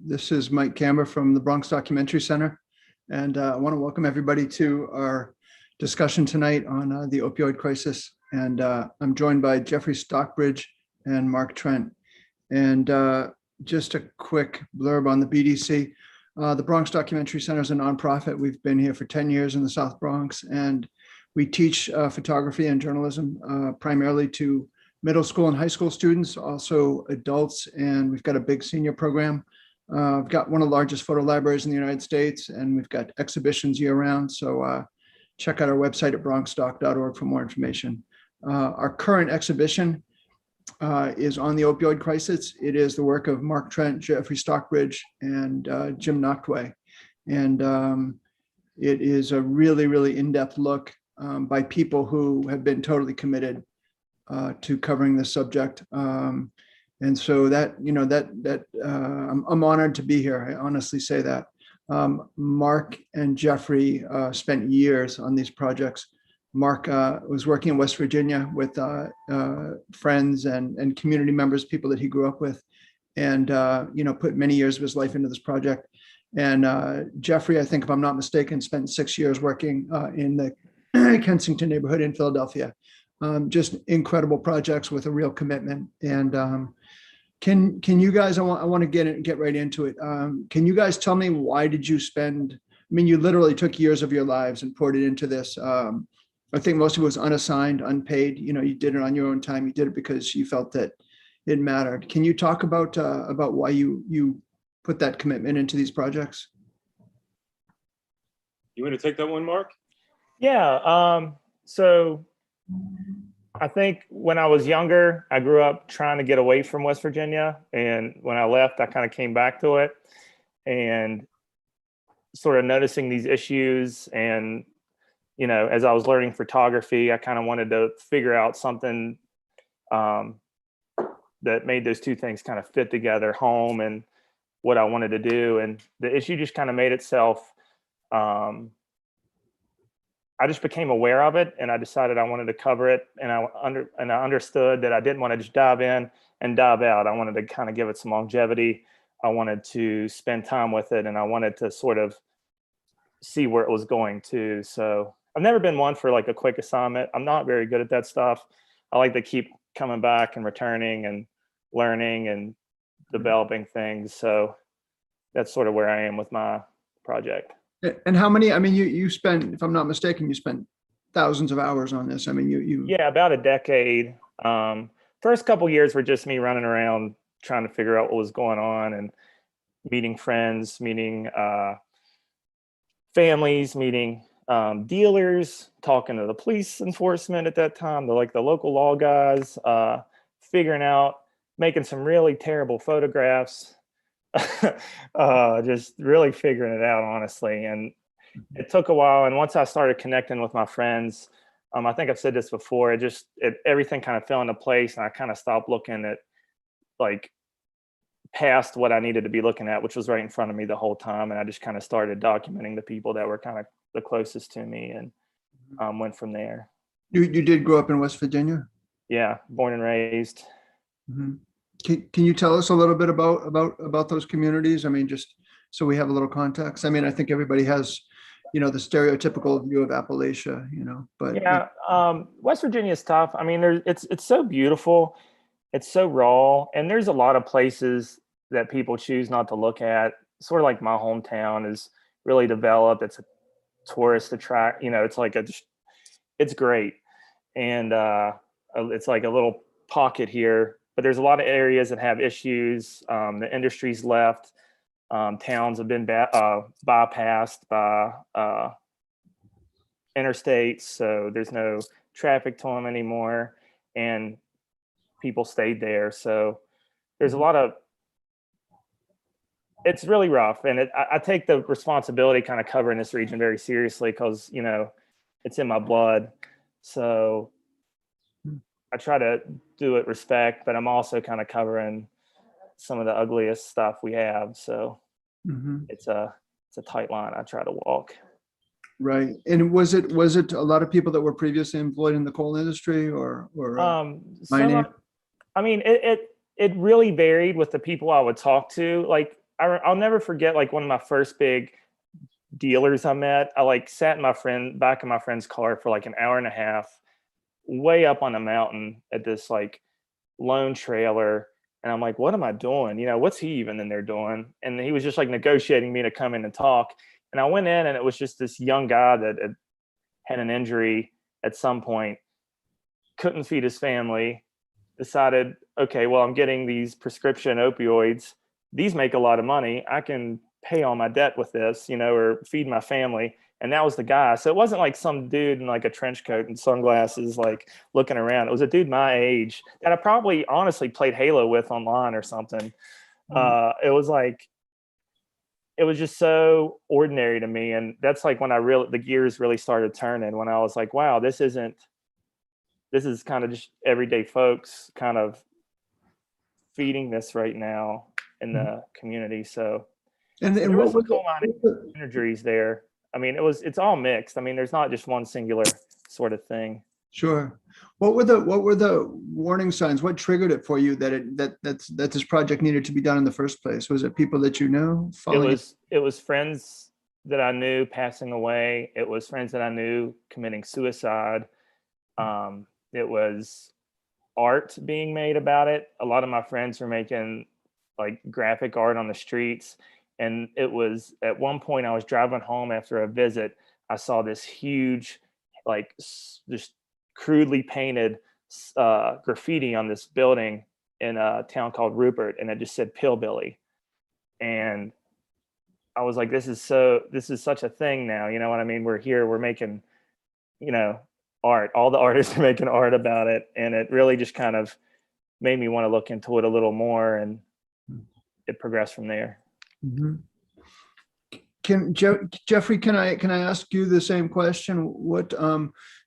This is Mike Kamber from the Bronx Documentary Center, and I want to welcome everybody to our discussion tonight on the opioid crisis. And I'm joined by Jeffrey Stockbridge and Mark Trent. And just a quick blurb on the BDC. The Bronx Documentary Center is a nonprofit. We've been here for 10 years in the South Bronx, and we teach photography and journalism primarily to middle school and high school students, also adults, and we've got a big senior program. We've got one of the largest photo libraries in the United States, and we've got exhibitions year round. So check out our website at bronxdoc.org for more information. Our current exhibition is on the opioid crisis. It is the work of Mark Trent, Jeffrey Stockbridge, and Jim Noctway. And it is a really, really in-depth look by people who have been totally committed to covering this subject. And so that, I'm honored to be here. I honestly say that. Mark and Jeffrey spent years on these projects. Mark was working in West Virginia with friends and community members, people that he grew up with, and put many years of his life into this project. And Jeffrey, I think if I'm not mistaken, spent 6 years working in the Kensington neighborhood in Philadelphia. Just incredible projects with a real commitment. And can you guys, I want to get right into it. Can you guys tell me, why did you spend, you literally took years of your lives and poured it into this. I think most of it was unassigned, unpaid. You did it on your own time. You did it because you felt that it mattered. Can you talk about why you put that commitment into these projects? You want to take that one, Mark? Yeah. So I think when I was younger, I grew up trying to get away from West Virginia. And when I left, I kind of came back to it and sort of noticing these issues. And, as I was learning photography, I kind of wanted to figure out something that made those two things kind of fit together, home and what I wanted to do. And the issue just kind of made itself. I just became aware of it, and I decided I wanted to cover it. And I understood that I didn't want to just dive in and dive out. I wanted to kind of give it some longevity. I wanted to spend time with it, and I wanted to sort of see where it was going to. So I've never been one for like a quick assignment. I'm not very good at that stuff. I like to keep coming back and returning and learning and developing things. So that's sort of where I am with my project. And how many, you spent, if I'm not mistaken, you spent thousands of hours on this. Yeah, about a decade. First couple years were just me running around trying to figure out what was going on and meeting friends, meeting families, meeting dealers, talking to the police enforcement at that time, the local law guys, figuring out, making some really terrible photographs. Just really figuring it out, honestly. And it took a while. And once I started connecting with my friends, I think I've said this before, everything kind of fell into place, and I kind of stopped looking at past what I needed to be looking at, which was right in front of me the whole time. And I just kind of started documenting the people that were kind of the closest to me, and went from there. You did grow up in West Virginia? Yeah, born and raised. Mm-hmm. Can you tell us a little bit about those communities? Just so we have a little context. I think everybody has, the stereotypical view of Appalachia, but yeah, West Virginia is tough. It's so beautiful. It's so raw. And there's a lot of places that people choose not to look at. Sort of like my hometown is really developed. It's a tourist attract, it's great. And it's like a little pocket here. But there's a lot of areas that have issues. The industry's left. Towns have been bypassed by interstates, so there's no traffic to them anymore, and people stayed there. So there's a lot of. It's really rough, and I take the responsibility kind of covering this region very seriously because it's in my blood. So I try to do it respect, but I'm also kind of covering some of the ugliest stuff we have. So it's a tight line I try to walk. Right. And was it a lot of people that were previously employed in the coal industry or mining? It really varied with the people I would talk to. Like I'll never forget like one of my first big dealers I met. I like sat in back in my friend's car for like an hour and a half, way up on a mountain at this like lone trailer. And I'm like, what am I doing? You know, what's he even in there doing? And he was just like negotiating me to come in and talk. And I went in and it was just this young guy that had an injury at some point, couldn't feed his family, decided, okay, well, I'm getting these prescription opioids. These make a lot of money. I can pay all my debt with this, you know, or feed my family. And that was the guy. So it wasn't like some dude in like a trench coat and sunglasses, like looking around. It was a dude my age that I probably honestly played Halo with online or something. It was like, it was just so ordinary to me. And that's like when the gears really started turning, when I was like, wow, this is kind of just everyday folks kind of feeding this right now in the community. So And there what was some were cool imageries there. I mean, it's all mixed. I mean, there's not just one singular sort of thing. Sure. What were the warning signs? What triggered it for you that this project needed to be done in the first place? Was it people that you knew? It was friends that I knew passing away. It was friends that I knew committing suicide. It was art being made about it. A lot of my friends were making like graphic art on the streets. And it was at one point I was driving home after a visit. I saw this huge, like just crudely painted graffiti on this building in a town called Rupert. And it just said Pillbilly. And I was like, this is such a thing now. You know what I mean? We're here, we're making, you know, art. All the artists are making art about it. And it really just kind of made me want to look into it a little more, and it progressed from there. Mm-hmm. Jeffrey, can I ask you the same question?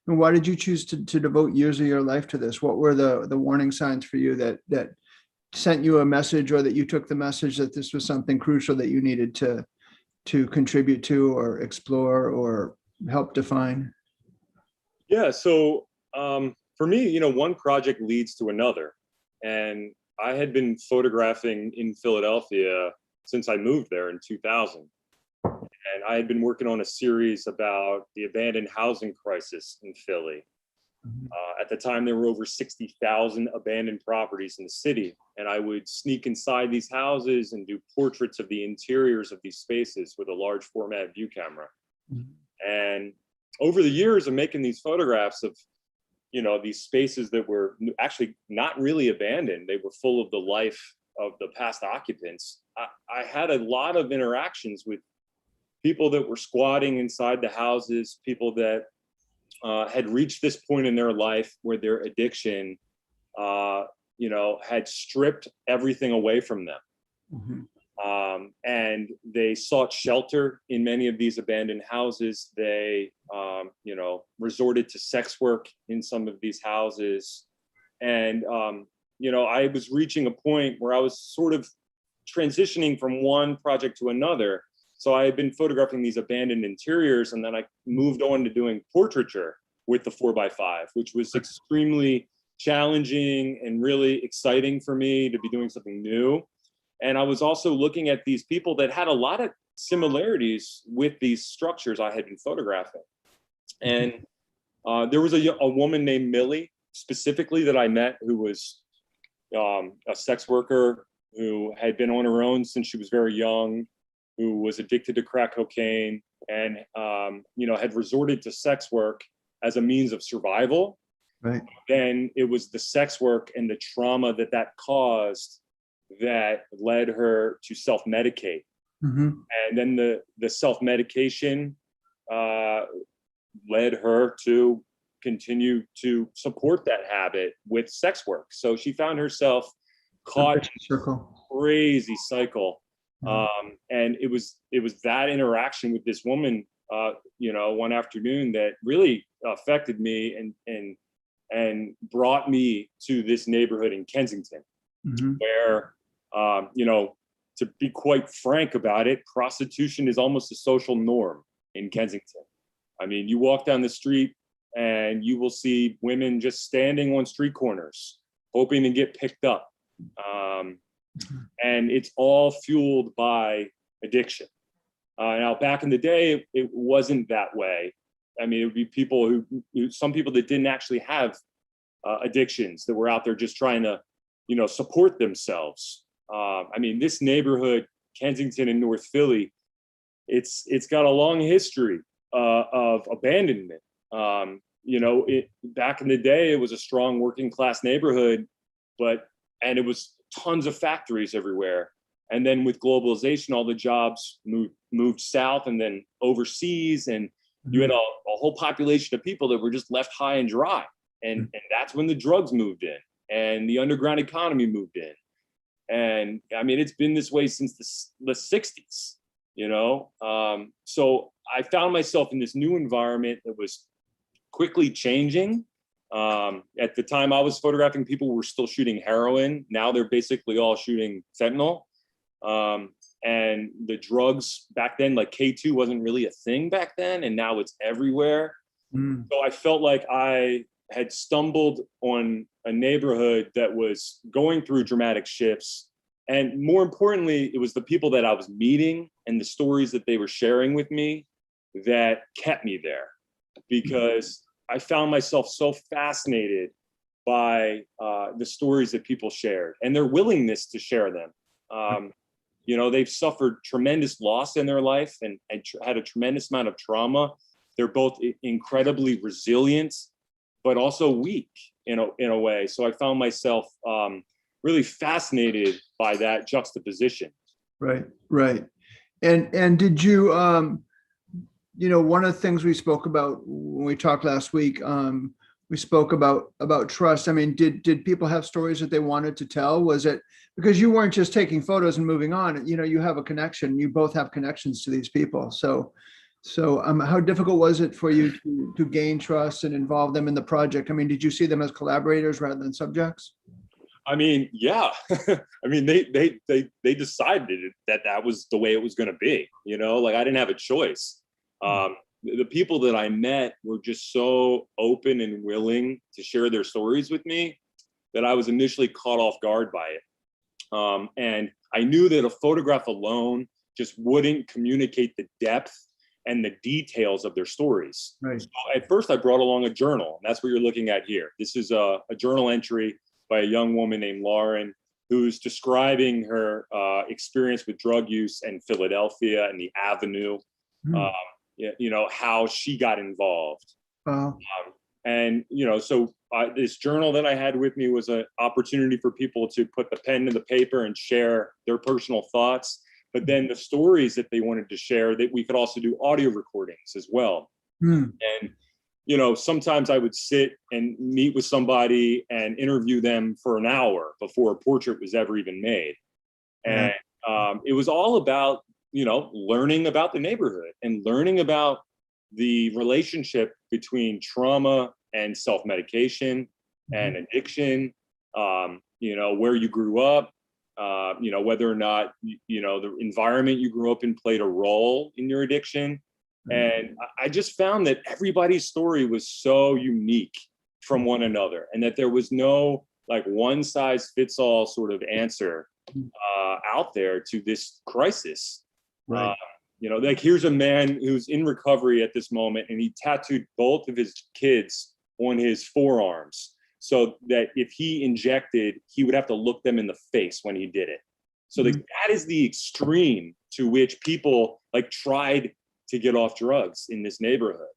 Why did you choose to devote years of your life to this? What were the warning signs for you that sent you a message, or that you took the message that this was something crucial that you needed to contribute to or explore or help define? Yeah, so for me, you know, one project leads to another. And I had been photographing in Philadelphia since I moved there in 2000. And I had been working on a series about the abandoned housing crisis in Philly. At the time, there were over 60,000 abandoned properties in the city. And I would sneak inside these houses and do portraits of the interiors of these spaces with a large format view camera. And over the years of making these photographs of, you know, these spaces that were actually not really abandoned, they were full of the life of the past occupants, I had a lot of interactions with people that were squatting inside the houses, people that had reached this point in their life where their addiction, you know, had stripped everything away from them. Mm-hmm. And they sought shelter in many of these abandoned houses. They, you know, resorted to sex work in some of these houses. And, you know, I was reaching a point where I was sort of transitioning from one project to another. So I had been photographing these abandoned interiors, and then I moved on to doing portraiture with the 4x5, which was extremely challenging and really exciting for me to be doing something new. And I was also looking at these people that had a lot of similarities with these structures I had been photographing. And there was a woman named Millie specifically that I met, who was a sex worker who had been on her own since she was very young, who was addicted to crack cocaine, and you know, had resorted to sex work as a means of survival. Right. Then it was the sex work and the trauma that caused that led her to self-medicate. Mm-hmm. And then the self-medication led her to continue to support that habit with sex work. So she found herself caught in a circle, crazy cycle. And it was that interaction with this woman, you know, one afternoon that really affected me and brought me to this neighborhood in Kensington, mm-hmm. where, you know, to be quite frank about it, prostitution is almost a social norm in Kensington. I mean, you walk down the street and you will see women just standing on street corners, hoping to get picked up. And it's all fueled by addiction. Now, back in the day, it wasn't that way. I mean, it would be people some people that didn't actually have addictions, that were out there just trying to, support themselves. I mean, this neighborhood, Kensington and North Philly, it's got a long history of abandonment. Back in the day, it was a strong working class neighborhood, and it was tons of factories everywhere. And then with globalization, all the jobs moved south and then overseas, and you had a whole population of people that were just left high and dry. And that's when the drugs moved in and the underground economy moved in. And I mean, it's been this way since the 60s, So I found myself in this new environment that was quickly changing. At the time I was photographing, people were still shooting heroin. Now they're basically all shooting fentanyl. And the drugs back then, like K2 wasn't really a thing back then, and now it's everywhere. So I felt like I had stumbled on a neighborhood that was going through dramatic shifts. And more importantly, it was the people that I was meeting and the stories that they were sharing with me that kept me there, because I found myself so fascinated by the stories that people shared and their willingness to share them. They've suffered tremendous loss in their life and had a tremendous amount of trauma. They're both incredibly resilient, but also weak in a way. So I found myself really fascinated by that juxtaposition. Right. And did you, one of the things we spoke about when we talked last week, we spoke about trust. I mean, did people have stories that they wanted to tell? Was it because you weren't just taking photos and moving on? You have a connection. You both have connections to these people. So how difficult was it for you to gain trust and involve them in the project? I mean, did you see them as collaborators rather than subjects? I mean, yeah. I mean, they decided that was the way it was going to be. I didn't have a choice. The people that I met were just so open and willing to share their stories with me that I was initially caught off guard by it. And I knew that a photograph alone just wouldn't communicate the depth and the details of their stories. Right. So at first I brought along a journal, and that's what you're looking at here. This is a journal entry by a young woman named Lauren, who's describing her experience with drug use in Philadelphia and the Avenue. How she got involved. So this journal that I had with me was an opportunity for people to put the pen to the paper and share their personal thoughts. But then the stories that they wanted to share, that we could also do audio recordings as well. And, sometimes I would sit and meet with somebody and interview them for an hour before a portrait was ever even made. And it was all about learning about the neighborhood and learning about the relationship between trauma and self-medication and addiction, where you grew up, whether or not, the environment you grew up in played a role in your addiction. And I just found that everybody's story was so unique from one another, and that there was no one size fits all sort of answer out there to this crisis. Right. Here's a man who's in recovery at this moment, and he tattooed both of his kids on his forearms so that if he injected, he would have to look them in the face when he did it. So that is the extreme to which people tried to get off drugs in this neighborhood.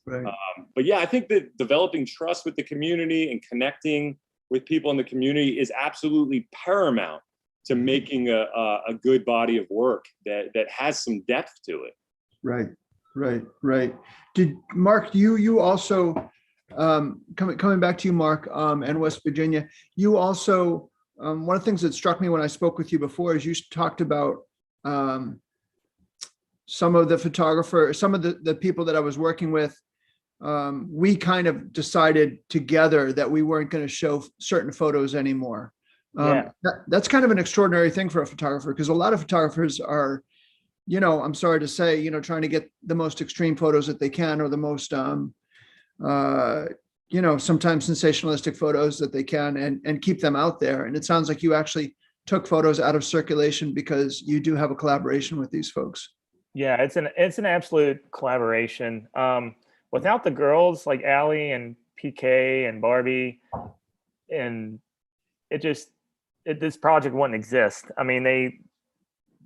Right. But yeah, I think that developing trust with the community and connecting with people in the community is absolutely paramount to making a good body of work that has some depth to it. Right. Did Mark, you also, coming back to you, Mark, and West Virginia, you also, one of the things that struck me when I spoke with you before is you talked about some of the people that I was working with. We kind of decided together that we weren't going to show certain photos anymore. That's kind of an extraordinary thing for a photographer, because a lot of photographers are, I'm sorry to say, trying to get the most extreme photos that they can, or the most, sometimes sensationalistic photos that they can, and keep them out there. And it sounds like you actually took photos out of circulation because you do have a collaboration with these folks. Yeah, it's an absolute collaboration. Without the girls like Allie and PK and Barbie, and this project wouldn't exist. I mean,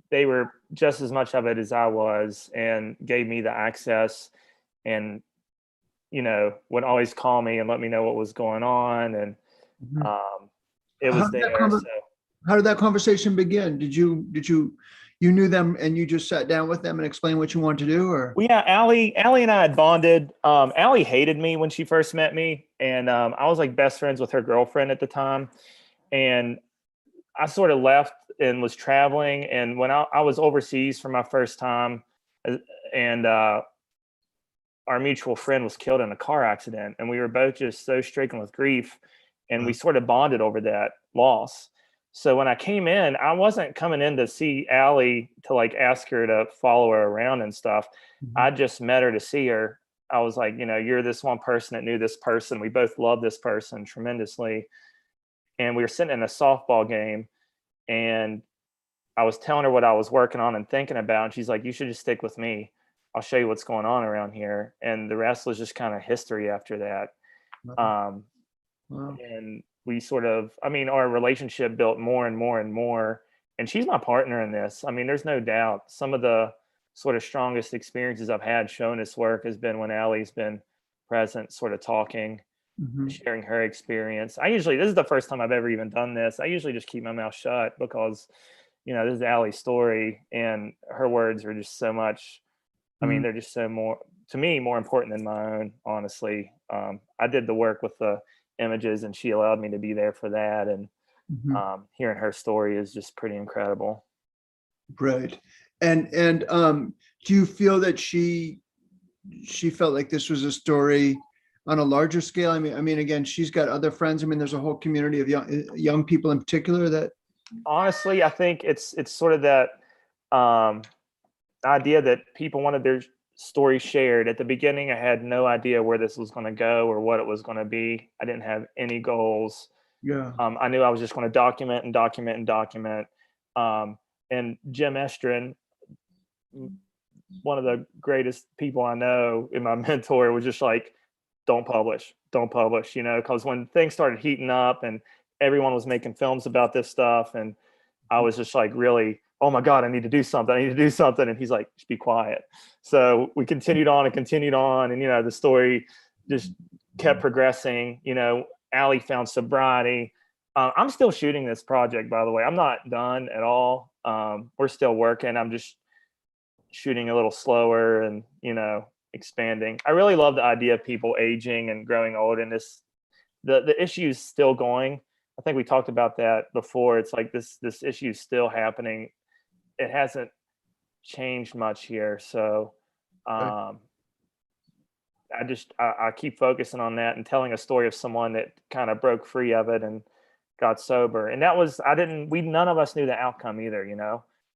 they were just as much of it as I was, and gave me the access, and would always call me and let me know what was going on, and it was there. So how did that conversation begin? Did you knew them and you just sat down with them and explained what you wanted to do, or? well, yeah, Allie and I had bonded. Allie hated me when she first met me, and I was like best friends with her girlfriend at the time, and I sort of left and was traveling, and when I was overseas for my first time, and our mutual friend was killed in a car accident, and we were both just so stricken with grief, and we sort of bonded over that loss. So when I came in, I wasn't coming in to see Allie to like ask her to follow her around and stuff. I just met her to see her. I was like, you're this one person that knew this person. We both love this person tremendously. And we were sitting in a softball game, and I was telling her what I was working on and thinking about. And she's like, you should just stick with me. I'll show you what's going on around here. And the rest was just kind of history after that. Wow. And we sort of, our relationship built more and more and more. And she's my partner in this. I mean, there's no doubt. Some of the sort of strongest experiences I've had showing this work has been when Allie's been present, sort of talking, sharing her experience. This is the first time I've ever even done this. I usually just keep my mouth shut because, this is Allie's story, and her words are just so much. They're just so more, to me, more important than my own, honestly. I did the work with the images, and she allowed me to be there for that. And hearing her story is just pretty incredible. Right. And do you feel that she felt like this was a story on a larger scale? I mean, again, she's got other friends. There's a whole community of young people in particular that. Honestly, I think it's sort of that idea that people wanted their story shared. At the beginning, I had no idea where this was going to go or what it was going to be. I didn't have any goals. Yeah. I knew I was just going to document and document and document. And Jim Estrin, one of the greatest people I know, and my mentor, was just like, don't publish, because when things started heating up and everyone was making films about this stuff, and I was just like, really, oh my God, I need to do something. And he's like, just be quiet. So we continued on, and the story just kept progressing. Allie found sobriety. I'm still shooting this project, by the way. I'm not done at all. We're still working. I'm just shooting a little slower and, expanding. I really love the idea of people aging and growing old, and the issue's still going. I think we talked about that before. It's like this issue is still happening. It hasn't changed much here. So I keep focusing on that and telling a story of someone that kind of broke free of it and got sober. And that was, none of us knew the outcome either.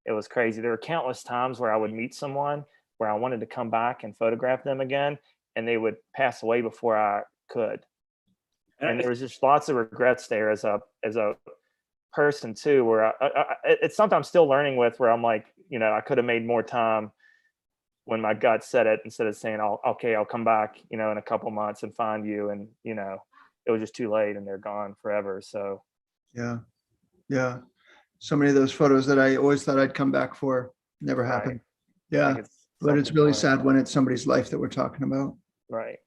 It was crazy. There were countless times where I would meet someone where I wanted to come back and photograph them again, and they would pass away before I could. And there was just lots of regrets there as a person too, where it's something I'm still learning with, where I'm like, I could have made more time when my gut said it, instead of saying, I'll come back, in a couple months and find you. And, it was just too late, and they're gone forever. So. Yeah. Yeah. So many of those photos that I always thought I'd come back for never happened. Right. Yeah. But it's really sad when it's somebody's life that we're talking about. Right.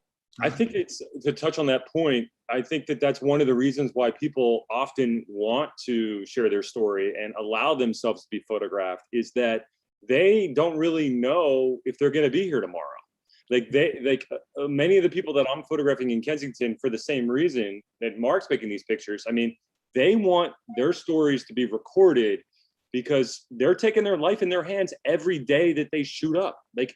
I think it's, to touch on that point, I think that that's one of the reasons why people often want to share their story and allow themselves to be photographed, is that they don't really know if they're going to be here tomorrow. Many of the people that I'm photographing in Kensington, for the same reason that Mark's making these pictures, they want their stories to be recorded, because they're taking their life in their hands every day that they shoot up. Like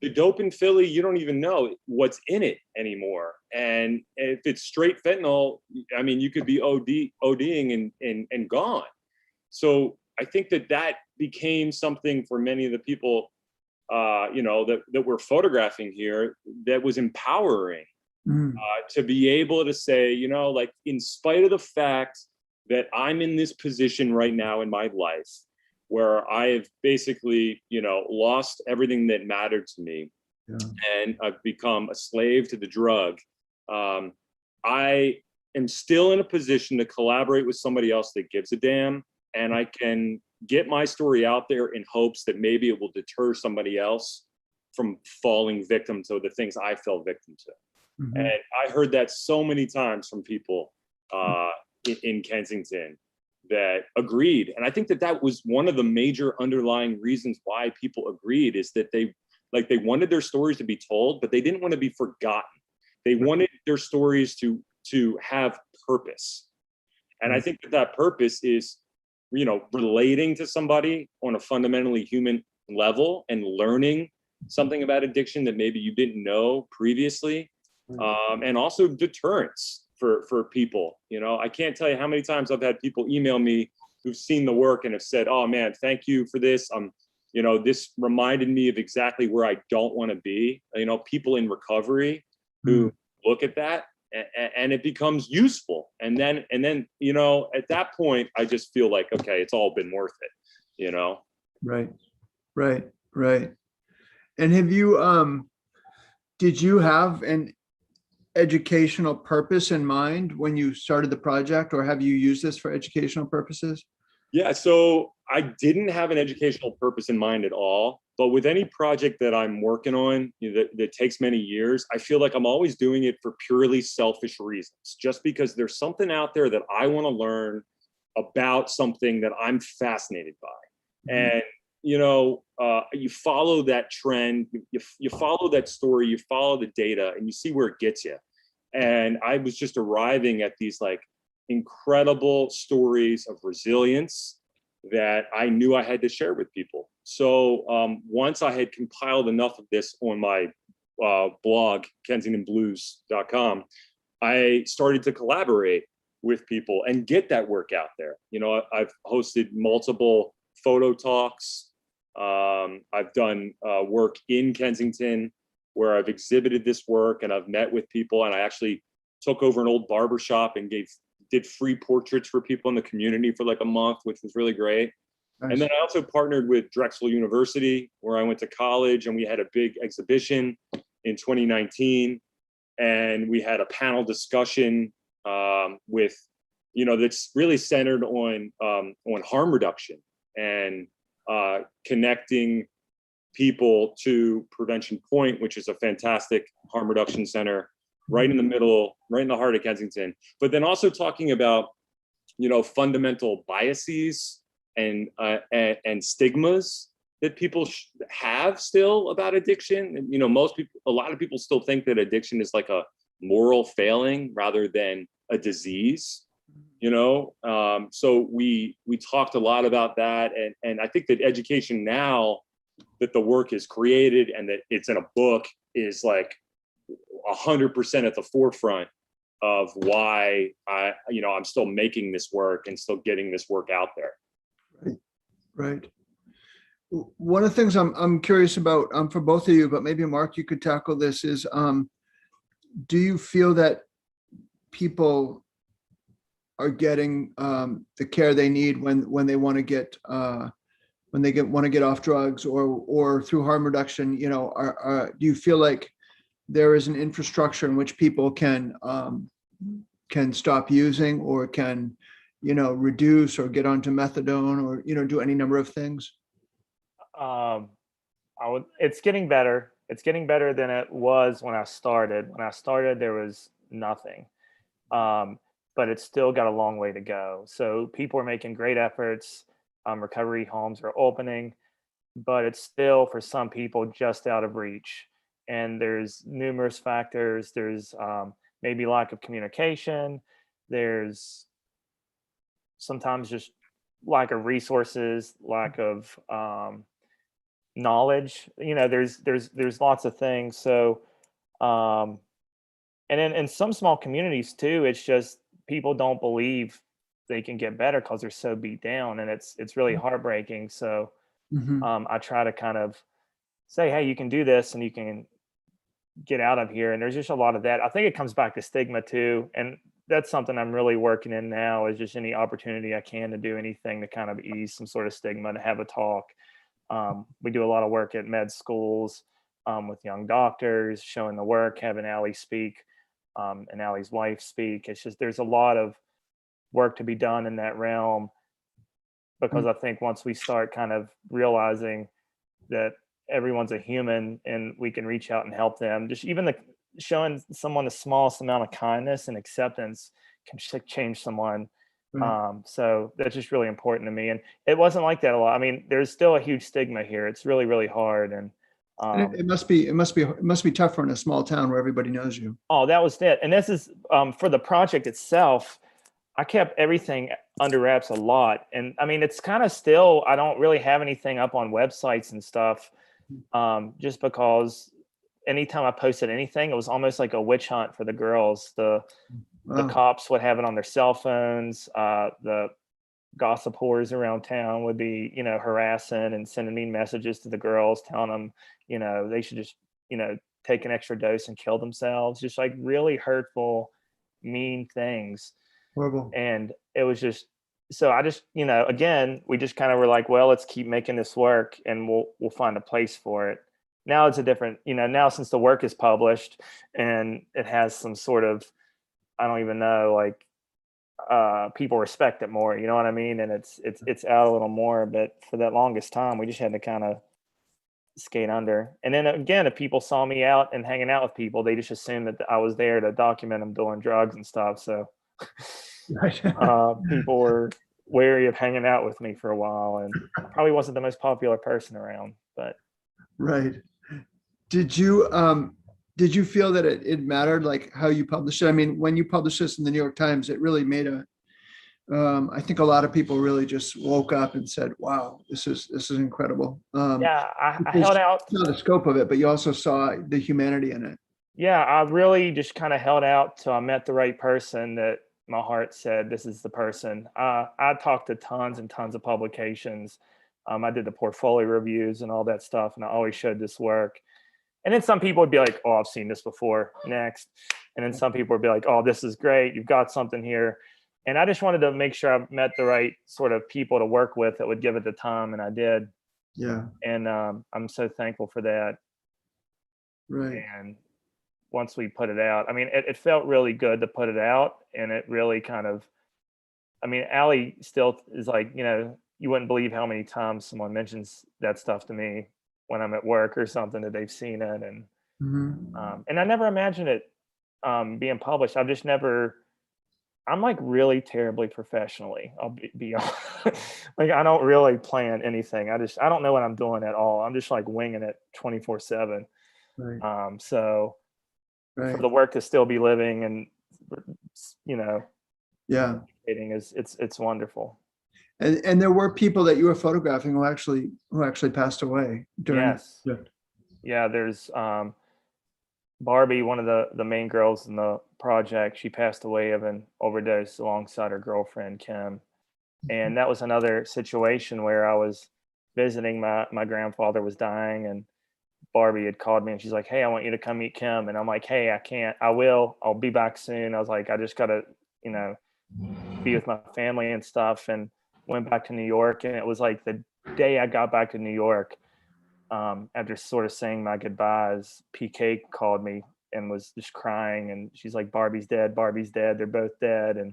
the dope in Philly, you don't even know what's in it anymore. And if it's straight fentanyl, you could be ODing and gone. So I think that became something for many of the people, that we're photographing here, that was empowering, to be able to say, in spite of the fact that I'm in this position right now in my life where I have basically, lost everything that mattered to me. Yeah. And I've become a slave to the drug. I am still in a position to collaborate with somebody else that gives a damn, and I can get my story out there in hopes that maybe it will deter somebody else from falling victim to the things I fell victim to. Mm-hmm. And I heard that so many times from people in Kensington that agreed. And I think that was one of the major underlying reasons why people agreed, is that they wanted their stories to be told, but they didn't want to be forgotten. They wanted their stories to have purpose. And I think that purpose is, relating to somebody on a fundamentally human level and learning something about addiction that maybe you didn't know previously. And also deterrence for people. I can't tell you how many times I've had people email me who've seen the work and have said, "Oh man, thank you for this. This reminded me of exactly where I don't want to be." People in recovery who look at that, and it becomes useful. And then, at that point, I just feel like, okay, it's all been worth it, Right. And have you, did you have an educational purpose in mind when you started the project, or have you used this for educational purposes? Yeah, so I didn't have an educational purpose in mind at all. But with any project that I'm working on that takes many years, I feel like I'm always doing it for purely selfish reasons, just because there's something out there that I want to learn about, something that I'm fascinated by. Mm-hmm. And, you follow that trend, you follow that story, you follow the data, and you see where it gets you. And I was just arriving at these incredible stories of resilience that I knew I had to share with people. So once I had compiled enough of this on my blog, KensingtonBlues.com, I started to collaborate with people and get that work out there. I've hosted multiple photo talks. I've done work in Kensington where I've exhibited this work, and I've met with people, and I actually took over an old barbershop and did free portraits for people in the community for a month, which was really great. Nice. And then I also partnered with Drexel University, where I went to college, and we had a big exhibition in 2019. And we had a panel discussion with, that's really centered on harm reduction and connecting people to Prevention Point, which is a fantastic harm reduction center right in the middle, right in the heart of Kensington. But then also talking about, fundamental biases and stigmas that people have still about addiction. And, a lot of people still think that addiction is like a moral failing rather than a disease. So we talked a lot about that, and I think that education now that the work is created and that it's in a book is 100% at the forefront of why I'm still making this work and still getting this work out there. Right. One of the things I'm curious about for both of you, but maybe Mark, you could tackle this, is do you feel that people are getting the care they need when they want to get want to get off drugs or through harm reduction? Do you feel like there is an infrastructure in which people can stop using, or can reduce or get onto methadone, or do any number of things? It's getting better. It's getting better than it was when I started. When I started, there was nothing. But it's still got a long way to go. So people are making great efforts. Recovery homes are opening, but it's still, for some people, just out of reach. And there's numerous factors. There's maybe lack of communication. There's sometimes just lack of resources, lack of knowledge. There's lots of things. So, and in some small communities too, it's just people don't believe they can get better because they're so beat down, and it's really heartbreaking. So I try to kind of say, hey, you can do this and you can get out of here. And there's just a lot of that. I think it comes back to stigma too. And that's something I'm really working in now, is just any opportunity I can to do anything to kind of ease some sort of stigma, to have a talk. We do a lot of work at med schools with young doctors, showing the work, having Allie speak, and Allie's wife speak. It's just, there's a lot of work to be done in that realm, because I think once we start kind of realizing that everyone's a human and we can reach out and help them, just even showing someone the smallest amount of kindness and acceptance can change someone. So that's just really important to me. And it wasn't like that a lot. I mean, there's still a huge stigma here. It's really, really hard. And it must be tougher in a small town where everybody knows you. Oh, that was it. And this is for the project itself. I kept everything under wraps a lot. And I mean, it's kind of still, I don't really have anything up on websites and stuff, just because anytime I posted anything, it was almost like a witch hunt for the girls. The cops would have it on their cell phones. The gossip whores around town would be, harassing and sending mean messages to the girls, telling them, they should just, take an extra dose and kill themselves. Just like really hurtful, mean things. Horrible. And it was just, so I just, again, we just kind of were like, well, let's keep making this work and we'll find a place for it. Now it's a different, now since the work is published and it has some sort of, I don't even know, like people respect it more, you know what I mean? And it's out a little more, but for that longest time, we just had to kind of skate under. And then again, if people saw me out and hanging out with people, they just assumed that I was there to document them doing drugs and stuff. So people were wary of hanging out with me for a while, and probably wasn't the most popular person around, but. Right. Did you feel that it mattered, like how you published it? I mean, when you published this in the New York Times, it really made I think a lot of people really just woke up and said, wow, this is incredible. Yeah, I held out. You saw the scope of it, but you also saw the humanity in it. Yeah, I really just kind of held out till I met the right person that my heart said, this is the person. I talked to tons and tons of publications. I did the portfolio reviews and all that stuff, and I always showed this work. And then some people would be like, oh, I've seen this before, next. And then some people would be like, oh, this is great, you've got something here. And I just wanted to make sure I met the right sort of people to work with that would give it the time, and I did. Yeah. And I'm so thankful for that. Right. And once we put it out, I mean, it felt really good to put it out, and it really kind of, I mean, Allie still is like, you wouldn't believe how many times someone mentions that stuff to me when I'm at work or something, that they've seen it. And and I never imagined it being published. I've just never, I'm like really terribly professionally. I'll be like, I don't really plan anything. I don't know what I'm doing at all. I'm just like winging it 24/7. Right. So Right. for the work to still be living and, Yeah. it's wonderful. And there were people that you were photographing who actually passed away during. Yes. Yeah. There's Barbie, one of the main girls in the project. She passed away of an overdose alongside her girlfriend, Kim. And that was another situation where I was visiting, my grandfather was dying, and Barbie had called me and she's like, hey, I want you to come meet Kim. And I'm like, hey, I can't, I'll be back soon. I was like, I just gotta, be with my family and stuff, and went back to New York. And it was like the day I got back to New York, after sort of saying my goodbyes, PK called me and was just crying. And she's like, Barbie's dead. They're both dead. And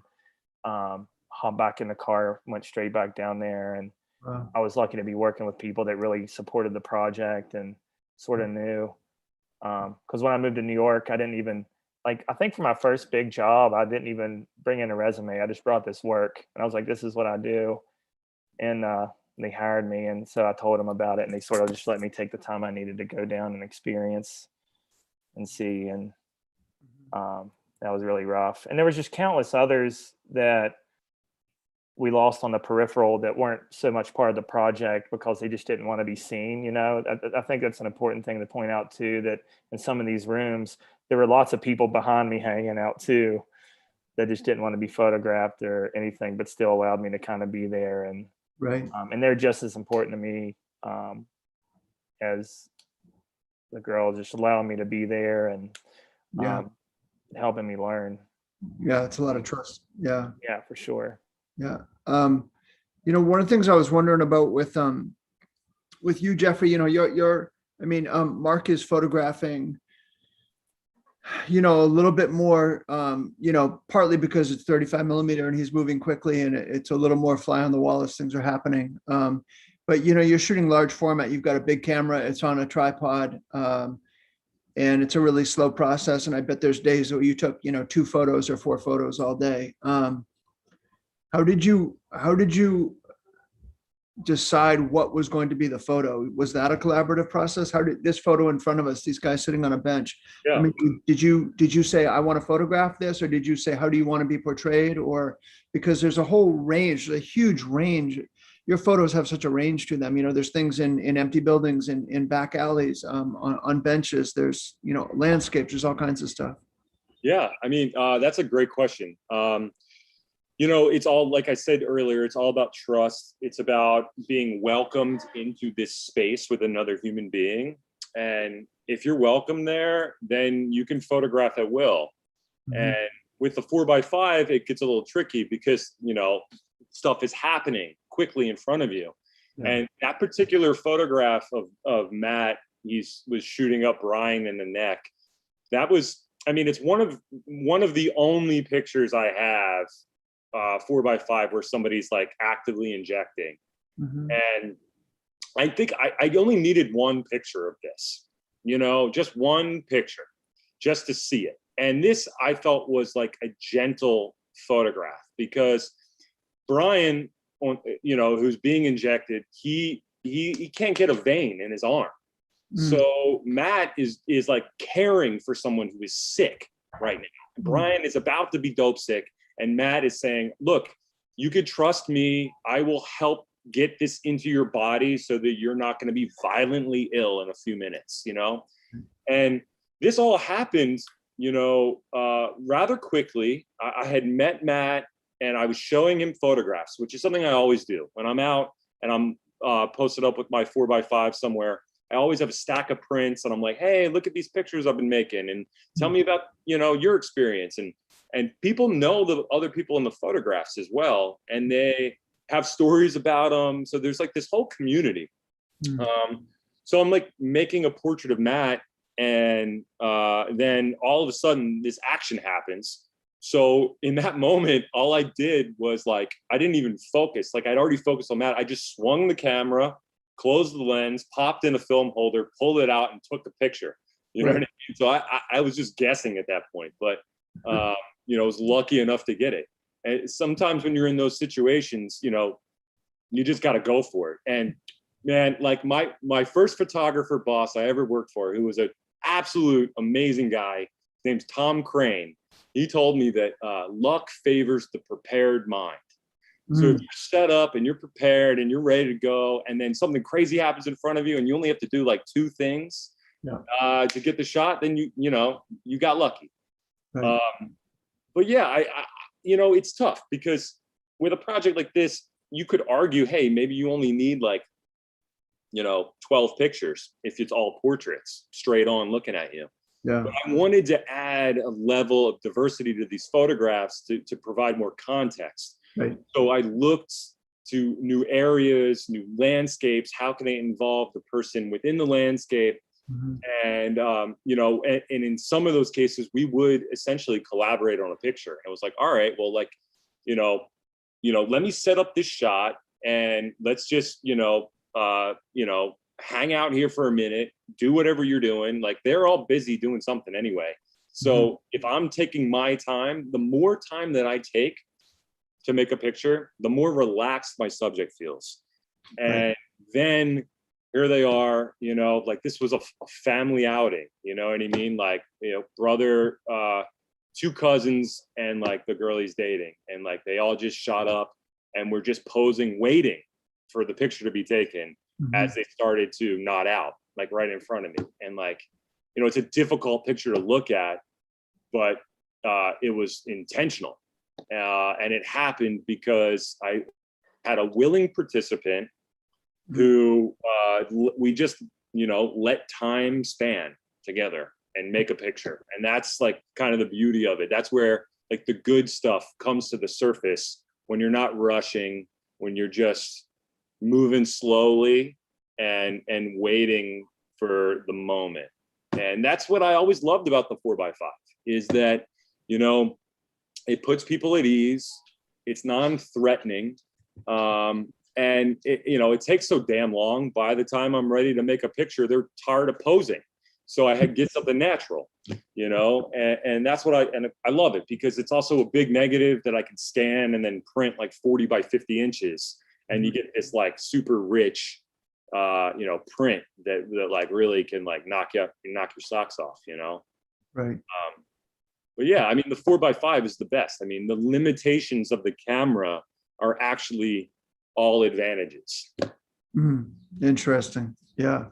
hopped back in the car, went straight back down there. And Wow. I was lucky to be working with people that really supported the project and sort of knew. Because when I moved to New York, I didn't even, I think for my first big job, I didn't even bring in a resume. I just brought this work. And I was like, this is what I do. And they hired me. And so I told them about it, and they sort of just let me take the time I needed to go down and experience and see. And that was really rough. And there was just countless others that we lost on the peripheral that weren't so much part of the project because they just didn't want to be seen. I think that's an important thing to point out too, that in some of these rooms, there were lots of people behind me hanging out too, that just didn't want to be photographed or anything, but still allowed me to kind of be there. And Right. and they're just as important to me as the girls, just allowing me to be there and helping me learn. Yeah, it's a lot of trust. Yeah, Yeah, for sure. yeah. One of the things I was wondering about with you, Jeffrey, Mark is photographing, a little bit more, partly because it's 35 millimeter and he's moving quickly and it's a little more fly on the wall as things are happening. But you're shooting large format. You've got a big camera. It's on a tripod. And it's a really slow process. And I bet there's days where you took, 2 photos or 4 photos all day. How did you decide what was going to be the photo? Was that a collaborative process? How did this photo in front of us, these guys sitting on a bench? Yeah. I mean, did you say, I want to photograph this, or did you say, how do you want to be portrayed? Or because there's a whole range, a huge range. Your photos have such a range to them. There's things in empty buildings, in back alleys, on benches. There's, landscapes. There's all kinds of stuff. Yeah, I mean, that's a great question. It's all, like I said earlier, it's all about trust. It's about being welcomed into this space with another human being. And if you're welcome there, then you can photograph at will. Mm-hmm. And with the 4x5, it gets a little tricky because, stuff is happening quickly in front of you. Yeah. And that particular photograph of Matt, was shooting up Brian in the neck. That was, it's one of the only pictures I have 4x5 where somebody's like actively injecting. Mm-hmm. And I think I only needed one picture of this, just one picture just to see it. And this I felt was like a gentle photograph because Brian, who's being injected, he can't get a vein in his arm. Mm. So Matt is like caring for someone who is sick right now. Mm. Brian is about to be dope sick. And Matt is saying, look, you could trust me. I will help get this into your body so that you're not going to be violently ill in a few minutes, And this all happened, rather quickly. I had met Matt and I was showing him photographs, which is something I always do. When I'm out and I'm posted up with my 4x5 somewhere, I always have a stack of prints and I'm like, hey, look at these pictures I've been making and tell me about, your experience. And people know the other people in the photographs as well. And they have stories about them. So there's like this whole community. Mm. So I'm like making a portrait of Matt. And then all of a sudden this action happens. So in that moment, all I did was like, I didn't even focus. Like I'd already focused on Matt. I just swung the camera, closed the lens, popped in a film holder, pulled it out and took the picture. You know what I mean? So I was just guessing at that point, but I was lucky enough to get it. And sometimes when you're in those situations, you just got to go for it. And man, like my first photographer boss I ever worked for, who was an absolute amazing guy, his name's Tom Crane. He told me that luck favors the prepared mind. So if you're set up and you're prepared and you're ready to go, and then something crazy happens in front of you and you only have to do like 2 things to get the shot, then you got lucky. Right. But yeah, I it's tough because with a project like this, you could argue, hey, maybe you only need like, 12 pictures if it's all portraits straight on looking at you. Yeah. But I wanted to add a level of diversity to these photographs to provide more context. Right. So I looked to new areas, new landscapes. How can I involve the person within the landscape? Mm-hmm. And, and in some of those cases, we would essentially collaborate on a picture. And it was like, all right, well, like, let me set up this shot and let's just, hang out here for a minute, do whatever you're doing. Like they're all busy doing something anyway. So if I'm taking my time, the more time that I take to make a picture, the more relaxed my subject feels. And then here they are, like this was a family outing, you know what I mean? Like, brother, 2 cousins and like the girl he's dating. And like, they all just shot up and we're just posing, waiting for the picture to be taken as they started to nod out, like right in front of me. And like, it's a difficult picture to look at, but it was intentional. And it happened because I had a willing participant who we just, let time span together and make a picture. And that's like kind of the beauty of it. That's where like the good stuff comes to the surface when you're not rushing, when you're just moving slowly and waiting for the moment. And that's what I always loved about the 4x5 is that, it puts people at ease. It's non-threatening. And it takes so damn long. By the time I'm ready to make a picture, they're tired of posing. So I had to get something natural, and that's what I love it because it's also a big negative that I can scan and then print like 40 by 50 inches. And you get this like super rich, print that like really can like knock your socks off, Right. But yeah, I mean, the 4x5 is the best. I mean, the limitations of the camera are actually all advantages. Interesting. Yeah.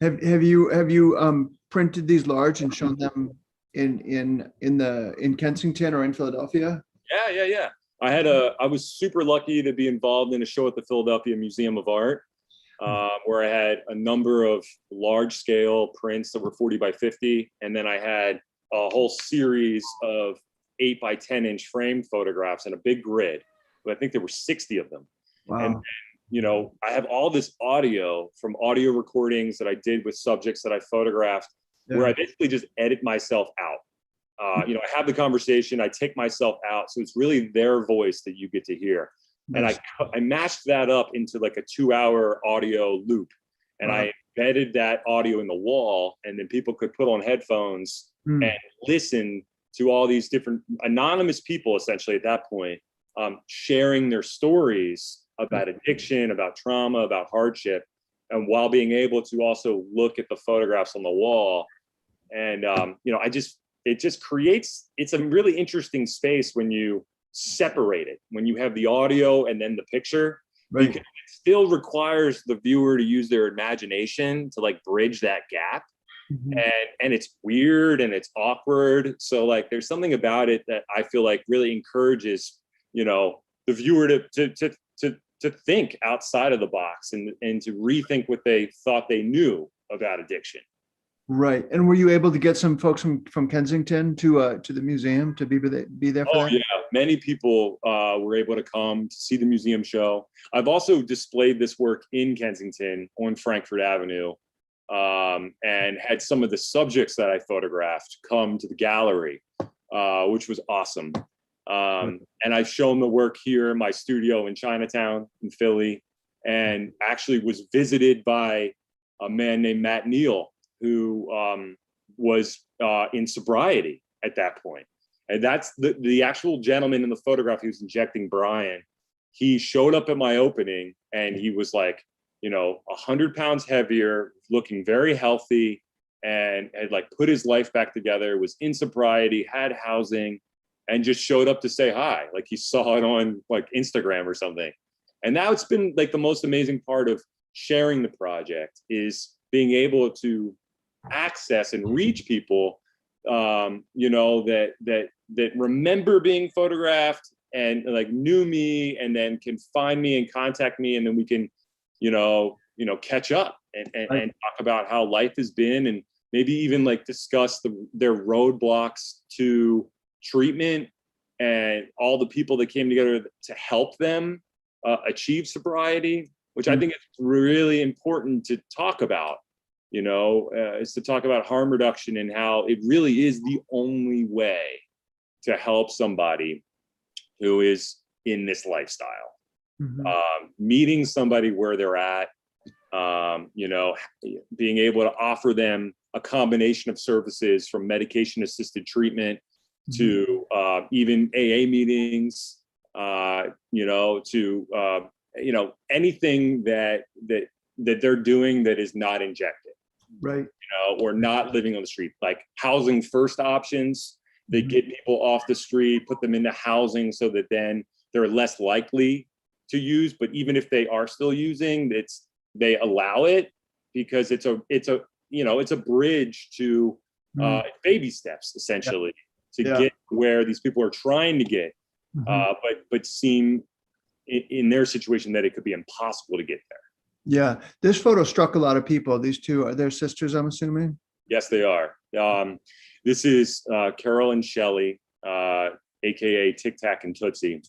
Have you printed these large and shown them in Kensington or in Philadelphia? Yeah. I was super lucky to be involved in a show at the Philadelphia Museum of Art, where I had a number of large scale prints that were 40 by 50. And then I had a whole series of 8 by 10 inch frame photographs in a big grid. But I think there were 60 of them. Wow. And I have all this audio from audio recordings that I did with subjects that I photographed, where I basically just edit myself out. I have the conversation, I take myself out. So it's really their voice that you get to hear. Nice. And I mashed that up into like a 2-hour audio loop. And I embedded that audio in the wall, and then people could put on headphones and listen to all these different anonymous people, essentially at that point, sharing their stories about addiction, about trauma, about hardship, and while being able to also look at the photographs on the wall. And, it just creates, it's a really interesting space when you separate it, when you have the audio and then the picture, because it still requires the viewer to use their imagination to like bridge that gap. And it's weird and it's awkward. So like, there's something about it that I feel like really encourages, the viewer to think outside of the box and to rethink what they thought they knew about addiction. Right. And were you able to get some folks from Kensington to the museum to be there for that? Yeah. Many people were able to come to see the museum show. I've also displayed this work in Kensington on Frankfurt Avenue, and had some of the subjects that I photographed come to the gallery, which was awesome. And I've shown the work here in my studio in Chinatown in Philly, and actually was visited by a man named Matt Neal, who was in sobriety at that point. And that's the actual gentleman in the photograph who was injecting Brian. He showed up at my opening and he was like, 100 pounds heavier, looking very healthy, and had like put his life back together, was in sobriety, had housing, and just showed up to say hi. Like he saw it on like Instagram or something. And now it's been like the most amazing part of sharing the project is being able to access and reach people, that remember being photographed and like knew me, and then can find me and contact me, and then we can, catch up and talk about how life has been, and maybe even like discuss their roadblocks to treatment and all the people that came together to help them achieve sobriety, which I think is really important to talk about. Is to talk about harm reduction and how it really is the only way to help somebody who is in this lifestyle. Meeting somebody where they're at, being able to offer them a combination of services from medication assisted treatment to even AA meetings, to anything that they're doing that is not injected. Right. Or not living on the street, like housing first options. They get people off the street, put them into housing so that then they're less likely to use. But even if they are still using, they allow it because it's a bridge to baby steps essentially to get where these people are trying to get, but seem in their situation that it could be impossible to get there. Yeah, this photo struck a lot of people. These two are their sisters, I'm assuming. Yes, they are. This is Carol and Shelley. AKA Tic Tac and Tootsie,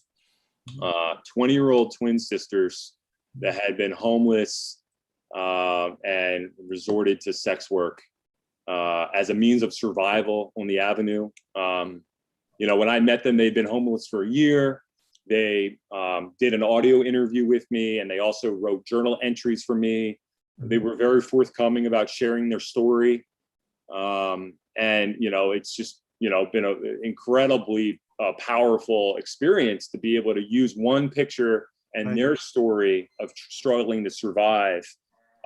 20-year-old twin sisters that had been homeless and resorted to sex work as a means of survival on the avenue. When I met them, they'd been homeless for a year. They did an audio interview with me, and they also wrote journal entries for me. They were very forthcoming about sharing their story. It's just, been an incredibly powerful experience to be able to use one picture and their story of struggling to survive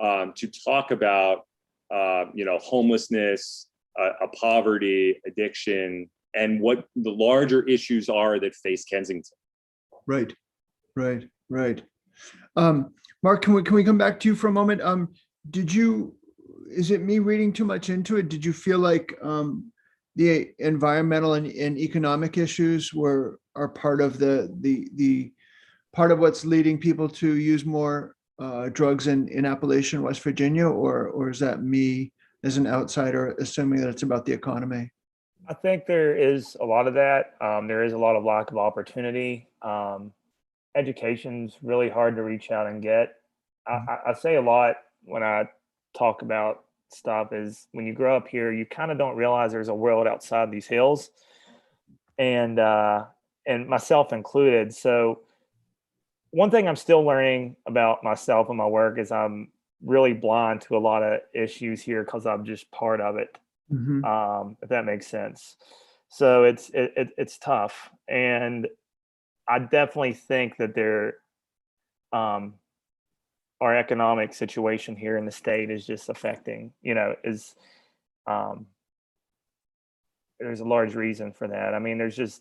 to talk about, homelessness, poverty, addiction, and what the larger issues are that face Kensington. Right. Mark, can we come back to you for a moment? Is it me reading too much into it? Did you feel like the environmental and economic issues are part of the part of what's leading people to use more drugs in Appalachian, West Virginia, or is that me as an outsider assuming that it's about the economy? I think there is a lot of that. There is a lot of lack of opportunity. Education's really hard to reach out and get. I say a lot when I talk about stuff is when you grow up here, you kind of don't realize there's a world outside these hills, and myself included. So one thing I'm still learning about myself and my work is I'm really blind to a lot of issues here because I'm just part of it. If that makes sense. So it's tough, and I definitely think that our economic situation here in the state is just affecting, there's a large reason for that. I mean, there's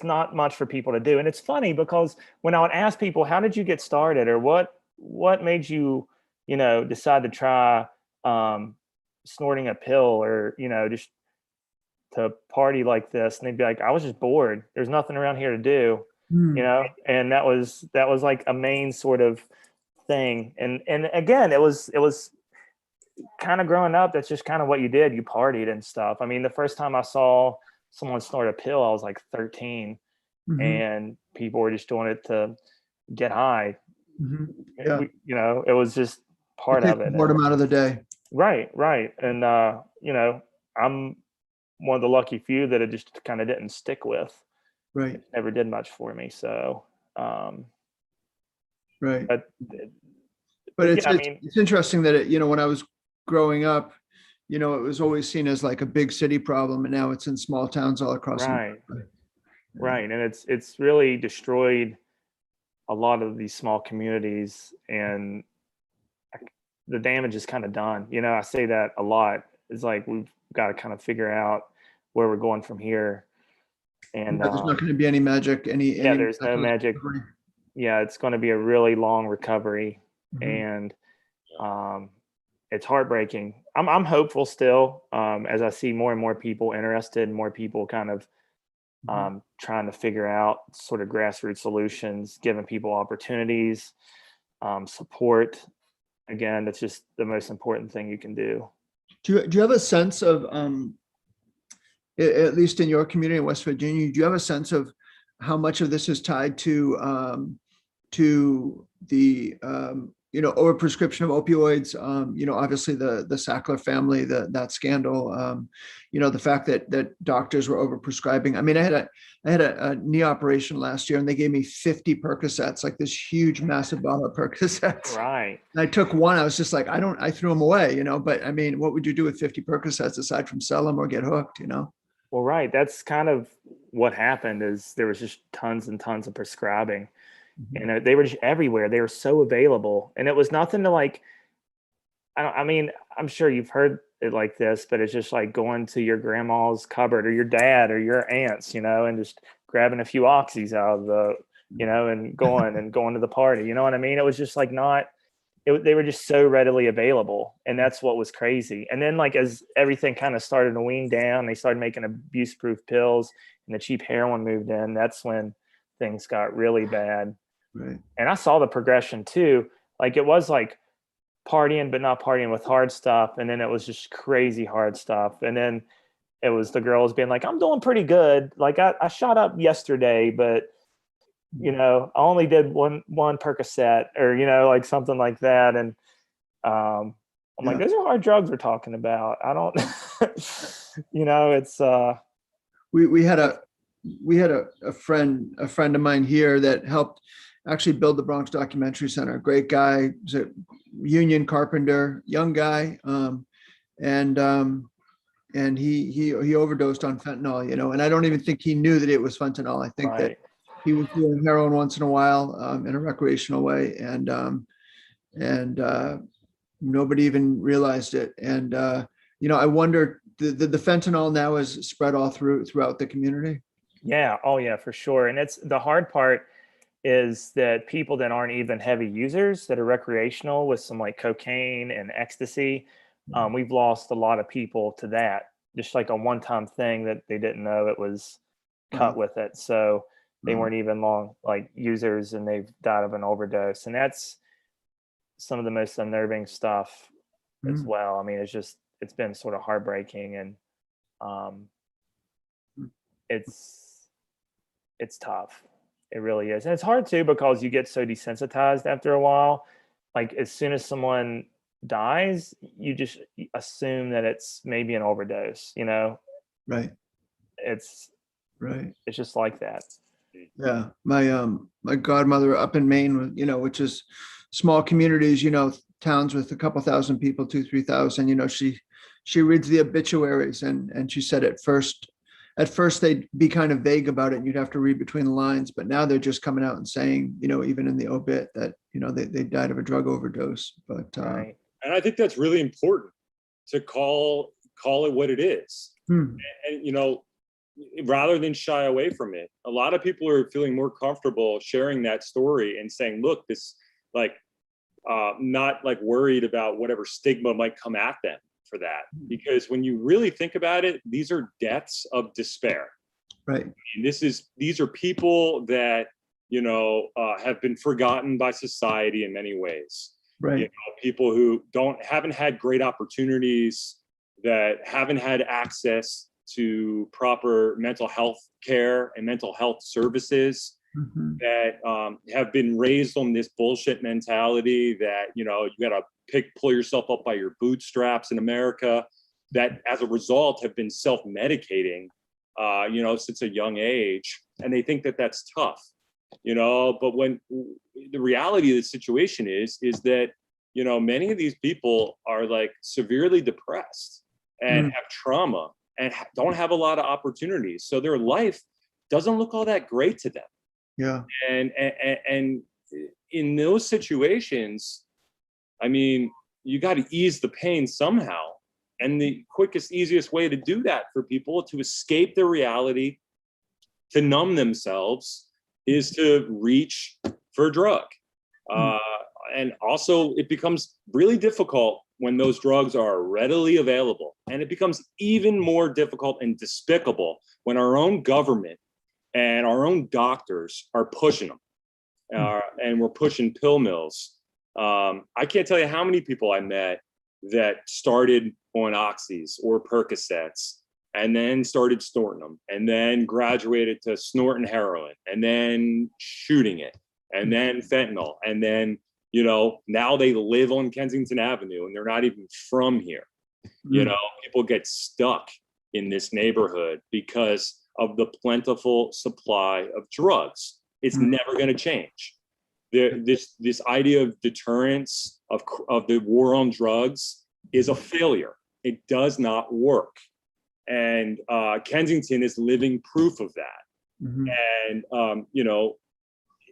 not much for people to do. And it's funny because when I would ask people, how did you get started, or what made you, decide to try snorting a pill, or, just to party like this, and they'd be like, I was just bored. There's nothing around here to do, and that was like a main sort of thing. And again, it was kind of growing up, that's just kind of what you did. You partied and stuff. I mean, the first time I saw someone snort a pill, I was like 13, and people were just doing it to get high. Yeah. It was just part of it. Boredom out of the day. Right. And, I'm one of the lucky few that it just kind of didn't stick with. Right. It never did much for me. So, right. But it's interesting that when I was growing up, it was always seen as like a big city problem, and now it's in small towns all across. Right. And it's really destroyed a lot of these small communities, and the damage is kind of done. I say that a lot. It's like we've got to kind of figure out where we're going from here. And there's not going to be any magic. There's no magic. Recovery. Yeah, it's going to be a really long recovery, and it's heartbreaking. I'm hopeful still, as I see more and more people interested, and more people kind of trying to figure out sort of grassroots solutions, giving people opportunities, support. Again, that's just the most important thing you can do. Do you have a sense of, at least in your community in West Virginia, do you have a sense of how much of this is tied to the overprescription of opioids? Obviously the Sackler family, that scandal. The fact that doctors were overprescribing. I mean, I had a knee operation last year, and they gave me 50 Percocets, like this huge, massive bottle of Percocets. Right. And I took one. I was just like, I threw them away. But I mean, what would you do with 50 Percocets aside from sell them or get hooked? Well, right. That's kind of what happened. Is there was just tons and tons of prescribing. And they were just everywhere. They were so available, and it was nothing to like. I mean, I'm sure you've heard it like this, but it's just like going to your grandma's cupboard, or your dad, or your aunts, and just grabbing a few oxys out of the, and going to the party. You know what I mean? It was just like they were just so readily available, and that's what was crazy. And then, like, as everything kind of started to wean down, they started making abuse-proof pills, and the cheap heroin moved in. That's when things got really bad. Right. And I saw the progression too. Like, it was like partying, but not partying with hard stuff. And then it was just crazy hard stuff. And then it was the girls being like, I'm doing pretty good. Like I shot up yesterday, but you know, I only did one Percocet, or, you know, like something like that. And I'm like, those are hard drugs we're talking about. I don't, you know, it's we had a friend of mine here that helped actually build the Bronx Documentary Center. Great guy, he's a union carpenter, young guy, and he overdosed on fentanyl, you know, and I don't even think he knew that it was fentanyl. I think that he was doing heroin once in a while, in a recreational way, and nobody even realized it. And you know, I wonder, the fentanyl now is spread all throughout the community. Yeah. Oh yeah, for sure. And it's the hard part is that people that aren't even heavy users, that are recreational with some like cocaine and ecstasy, we've lost a lot of people to that, just like a one-time thing that they didn't know it was cut with it. So they weren't even long like users, and they've died of an overdose. And that's some of the most unnerving stuff as well. I mean, it's been sort of heartbreaking, and it's tough. It really is. And it's hard too, because you get so desensitized after a while. Like as soon as someone dies, you just assume that it's maybe an overdose, you know? Right. It's just like that. Yeah. My godmother up in Maine, you know, which is small communities, you know, towns with a couple thousand people, 2,000-3,000, you know, she reads the obituaries, and she said at first they'd be kind of vague about it, and you'd have to read between the lines, but now they're just coming out and saying, you know, even in the obit, that, you know, they died of a drug overdose. But and I think that's really important, to call it what it is. And you know, rather than shy away from it. A lot of people are feeling more comfortable sharing that story and saying, look, this, like, not like worried about whatever stigma might come at them for that. Because when you really think about it, these are deaths of despair. Right. And these are people that, you know, have been forgotten by society in many ways. Right. You know, people who haven't had great opportunities, that haven't had access to proper mental health care and mental health services, that have been raised on this bullshit mentality that, you know, you got to pull yourself up by your bootstraps in America, that as a result have been self-medicating, you know, since a young age. And they think that that's tough, you know, but when the reality of the situation is that, you know, many of these people are like severely depressed and have trauma and don't have a lot of opportunities. So their life doesn't look all that great to them. Yeah. And in those situations, I mean, you got to ease the pain somehow. And the quickest, easiest way to do that for people to escape their reality, to numb themselves, is to reach for a drug. And also it becomes really difficult when those drugs are readily available. And it becomes even more difficult and despicable when our own government and our own doctors are pushing them. And we're pushing pill mills. I can't tell you how many people I met that started on oxys or Percocets and then started snorting them, and then graduated to snorting heroin, and then shooting it, and then fentanyl, and then, you know, now they live on Kensington Avenue and they're not even from here. You know, people get stuck in this neighborhood because of the plentiful supply of drugs. It's never going to change. This idea of deterrence of the war on drugs is a failure. It does not work. And Kensington is living proof of that. And, you know,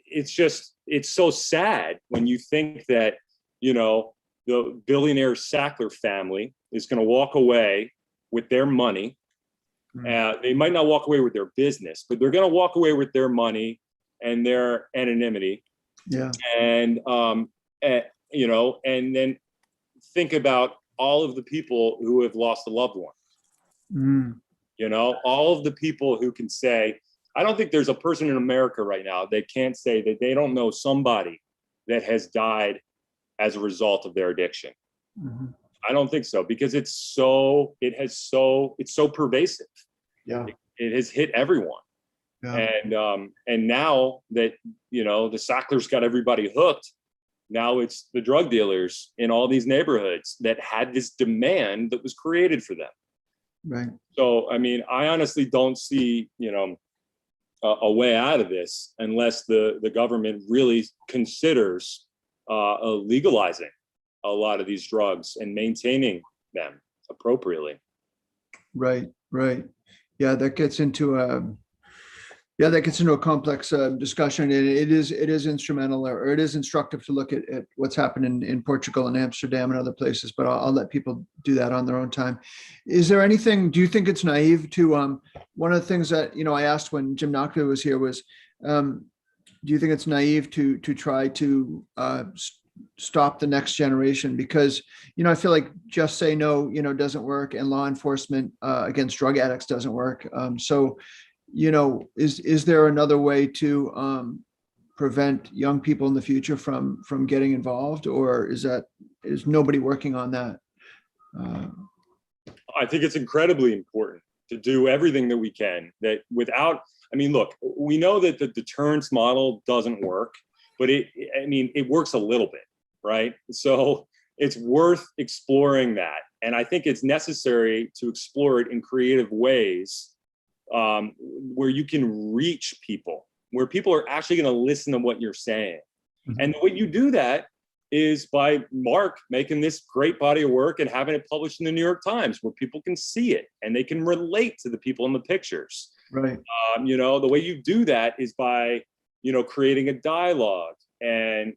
it's so sad when you think that, you know, the billionaire Sackler family is going to walk away with their money. They might not walk away with their business, but they're going to walk away with their money and their anonymity. Yeah. And, you know, and then think about all of the people who have lost a loved one. You know, all of the people who can say, I don't think there's a person in America right now that can't say that they don't know somebody that has died as a result of their addiction. I don't think so, because it's so pervasive. Yeah. It has hit everyone. Yeah. And now that, the Sacklers got everybody hooked, now it's the drug dealers in all these neighborhoods that had this demand that was created for them. Right. So, I mean, I honestly don't see, a way out of this unless the government really considers legalizing a lot of these drugs and maintaining them appropriately. Right. Right. Yeah, that gets into a complex discussion. And it is instrumental, or it is instructive to look at what's happened in Portugal and Amsterdam and other places, but I'll let people do that on their own time. Is there anything, do you think it's naive to, one of the things that, I asked when Jim Nockley was here was, do you think it's naive to try to stop the next generation? Because, I feel like just say no, doesn't work, and law enforcement against drug addicts doesn't work. So, is there another way to prevent young people in the future from getting involved, or is nobody working on that? I think it's incredibly important to do everything that we can, that without, look, we know that the deterrence model doesn't work, but it works a little bit, right? So it's worth exploring that. And I think it's necessary to explore it in creative ways, where you can reach people, where people are actually going to listen to what you're saying. Mm-hmm. And the way you do that is by Mark making this great body of work and having it published in the New York Times, where people can see it and they can relate to the people in the pictures. Right. The way you do that is by, creating a dialogue and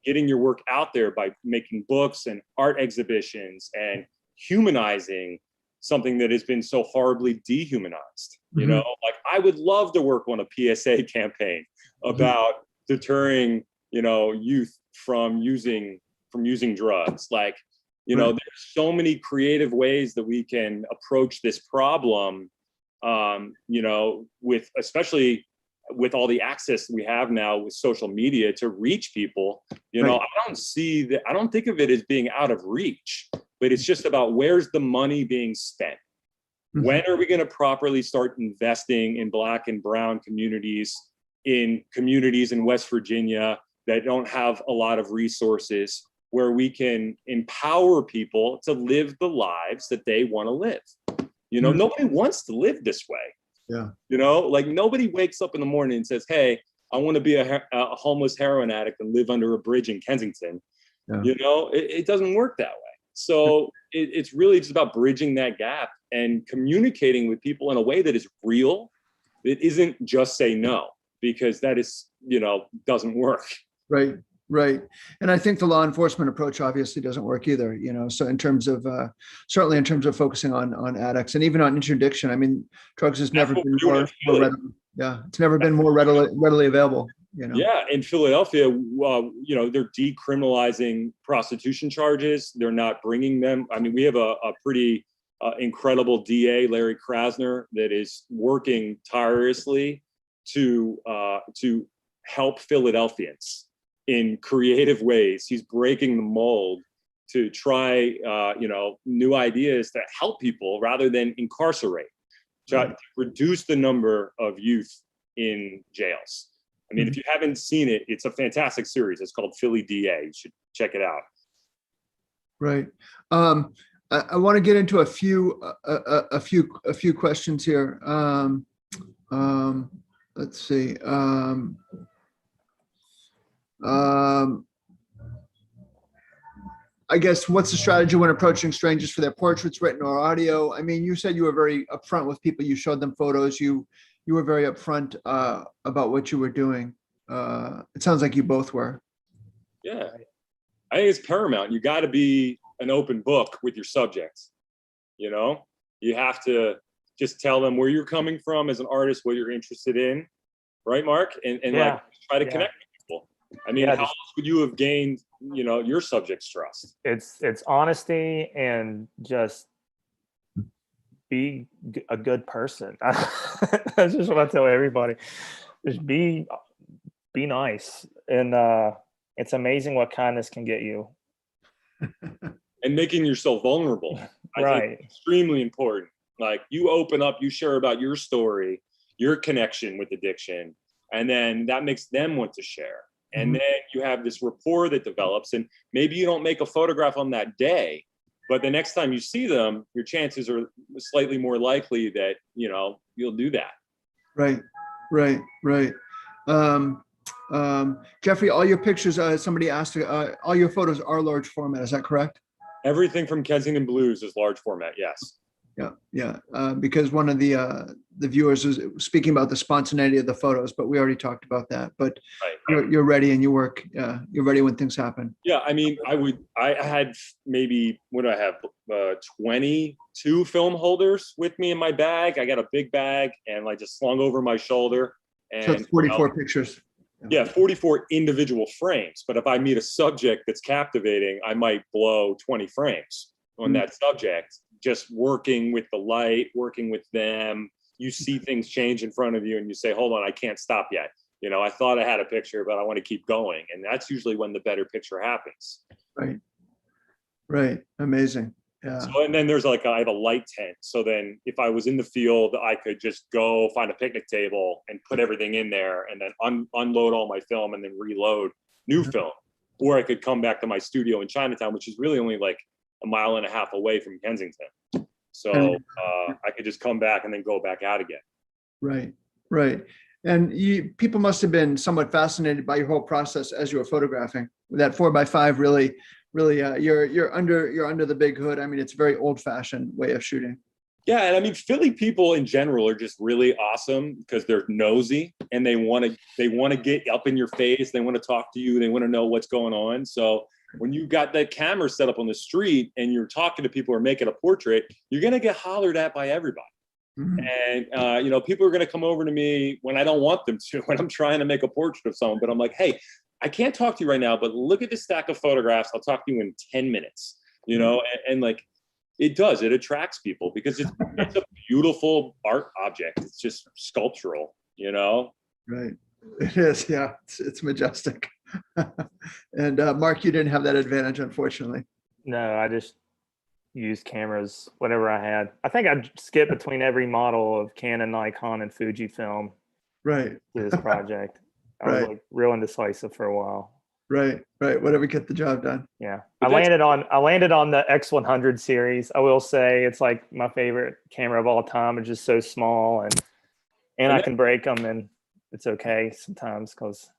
getting your work out there by making books and art exhibitions and humanizing something that has been so horribly dehumanized. Mm-hmm. Like I would love to work on a PSA campaign about deterring, youth from using drugs. Like, there's so many creative ways that we can approach this problem, especially with all the access we have now with social media to reach people. I don't think of it as being out of reach, but it's just about where's the money being spent? Mm-hmm. When are we going to properly start investing in Black and Brown communities in West Virginia that don't have a lot of resources, where we can empower people to live the lives that they want to live? Mm-hmm. Nobody wants to live this way. Yeah. Like nobody wakes up in the morning and says, hey, I want to be a homeless heroin addict and live under a bridge in Kensington. Yeah. It doesn't work that way. So it's really just about bridging that gap and communicating with people in a way that is real. It isn't just say no, because that is, doesn't work. Right. Right. And I think the law enforcement approach obviously doesn't work either, so in terms of, certainly in terms of focusing on addicts and even on interdiction, drugs has never been more readily, it's never been more readily available, Yeah. In Philadelphia, they're decriminalizing prostitution charges. They're not bringing them. We have a pretty incredible DA, Larry Krasner, that is working tirelessly to help Philadelphians in creative ways. He's breaking the mold to try, new ideas to help people rather than incarcerate, to reduce the number of youth in jails. If you haven't seen it, it's a fantastic series. It's called Philly DA. You should check it out. Right. I want to get into a few questions here. Let's see. I guess, what's the strategy when approaching strangers for their portraits, written or audio? You said you were very upfront with people. You showed them photos. You were very upfront about what you were doing. It sounds like you both were. Yeah, I think it's paramount. You got to be an open book with your subjects. You have to just tell them where you're coming from as an artist, what you're interested in, right, Mark? And try to connect with people. How else would you have gained, your subject's trust? It's honesty and just be a good person. That's just what I tell everybody. Just be nice, and it's amazing what kindness can get you. and making yourself vulnerable. I think extremely important. Like you open up, you share about your story, your connection with addiction, and then that makes them want to share. And then you have this rapport that develops, and maybe you don't make a photograph on that day, but the next time you see them, your chances are slightly more likely that, you'll do that. Right. Jeffrey, all your pictures, somebody asked, all your photos are large format. Is that correct? Everything from Kensington Blues is large format. Yes. Yeah. Because one of the viewers was speaking about the spontaneity of the photos, but we already talked about that. But you're ready and you work. You're ready when things happen. Yeah, I mean, I had maybe, what do I have? 22 film holders with me in my bag. I got a big bag and like just slung over my shoulder. And so it's 44 pictures. Yeah, 44 individual frames. But if I meet a subject that's captivating, I might blow 20 frames on that subject. Just working with the light, working with them. You see things change in front of you and you say, hold on, I can't stop yet. I thought I had a picture, but I want to keep going. And that's usually when the better picture happens. Right. Amazing. Yeah. So, and then there's I have a light tent. So then if I was in the field, I could just go find a picnic table and put everything in there and then unload all my film and then reload new film. Or I could come back to my studio in Chinatown, which is really only like a mile and a half away from Kensington. So I could just come back and then go back out again. Right. And people must have been somewhat fascinated by your whole process as you were photographing. That 4x5 really, you're under the big hood. I mean, it's a very old-fashioned way of shooting. Yeah, and I mean, Philly people in general are just really awesome because they're nosy and they want to get up in your face. They want to talk to you. They want to know what's going on. So when you got that camera set up on the street and you're talking to people or making a portrait, you're going to get hollered at by everybody. And, people are going to come over to me when I don't want them to, when I'm trying to make a portrait of someone, but I'm like, hey, I can't talk to you right now, but look at this stack of photographs. I'll talk to you in 10 minutes, and like, it attracts people because it's a beautiful art object. It's just sculptural, Right. It is. Yeah. It's majestic. And Mark, you didn't have that advantage, unfortunately. No, I just used cameras, whatever I had. I think I skipped between every model of Canon, Nikon, and Fujifilm. Right. To this project. I was like real indecisive for a while. Right. Whatever get the job done. Yeah. I landed on the X100 series. I will say it's like my favorite camera of all time. It's just so small and I can break them and it's okay sometimes because,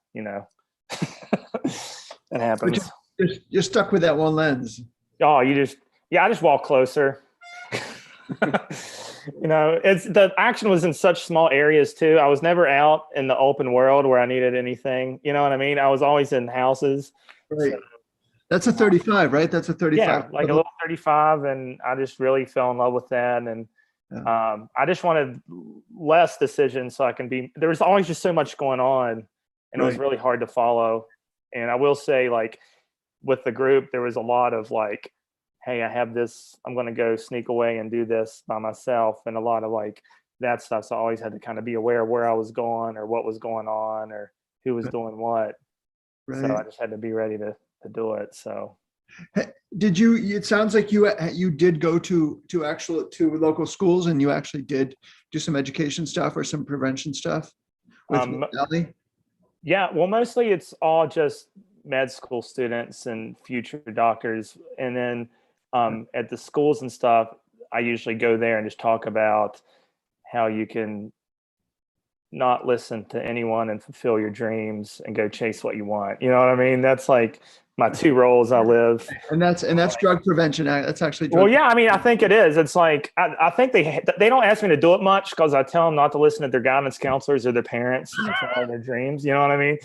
that happens. You're stuck with that one lens. Oh, I just walk closer. The action was in such small areas too. I was never out in the open world where I needed anything. You know what I mean? I was always in houses. Right. So, that's a 35, right? That's a 35. Yeah, like a little 35. And I just really fell in love with that. And I just wanted less decision so I can there was always just so much going on and it was really hard to follow. And I will say with the group, there was a lot of hey, I have this, I'm going to go sneak away and do this by myself. And a lot of that stuff. So I always had to kind of be aware of where I was going or what was going on or who was doing what. Right. So I just had to be ready to do it. So it sounds like you did go to local schools and you actually did do some education stuff or some prevention stuff with Ellie? Yeah, well, mostly it's all just med school students and future doctors. And then at the schools and stuff, I usually go there and just talk about how you can not listen to anyone and fulfill your dreams and go chase what you want. You know what I mean? That's like my two roles I live. And that's drug prevention. That's actually well, yeah, I mean, I think it is. It's like, I think they don't ask me to do it much because I tell them not to listen to their guidance counselors or their parents and follow their dreams. You know what I mean?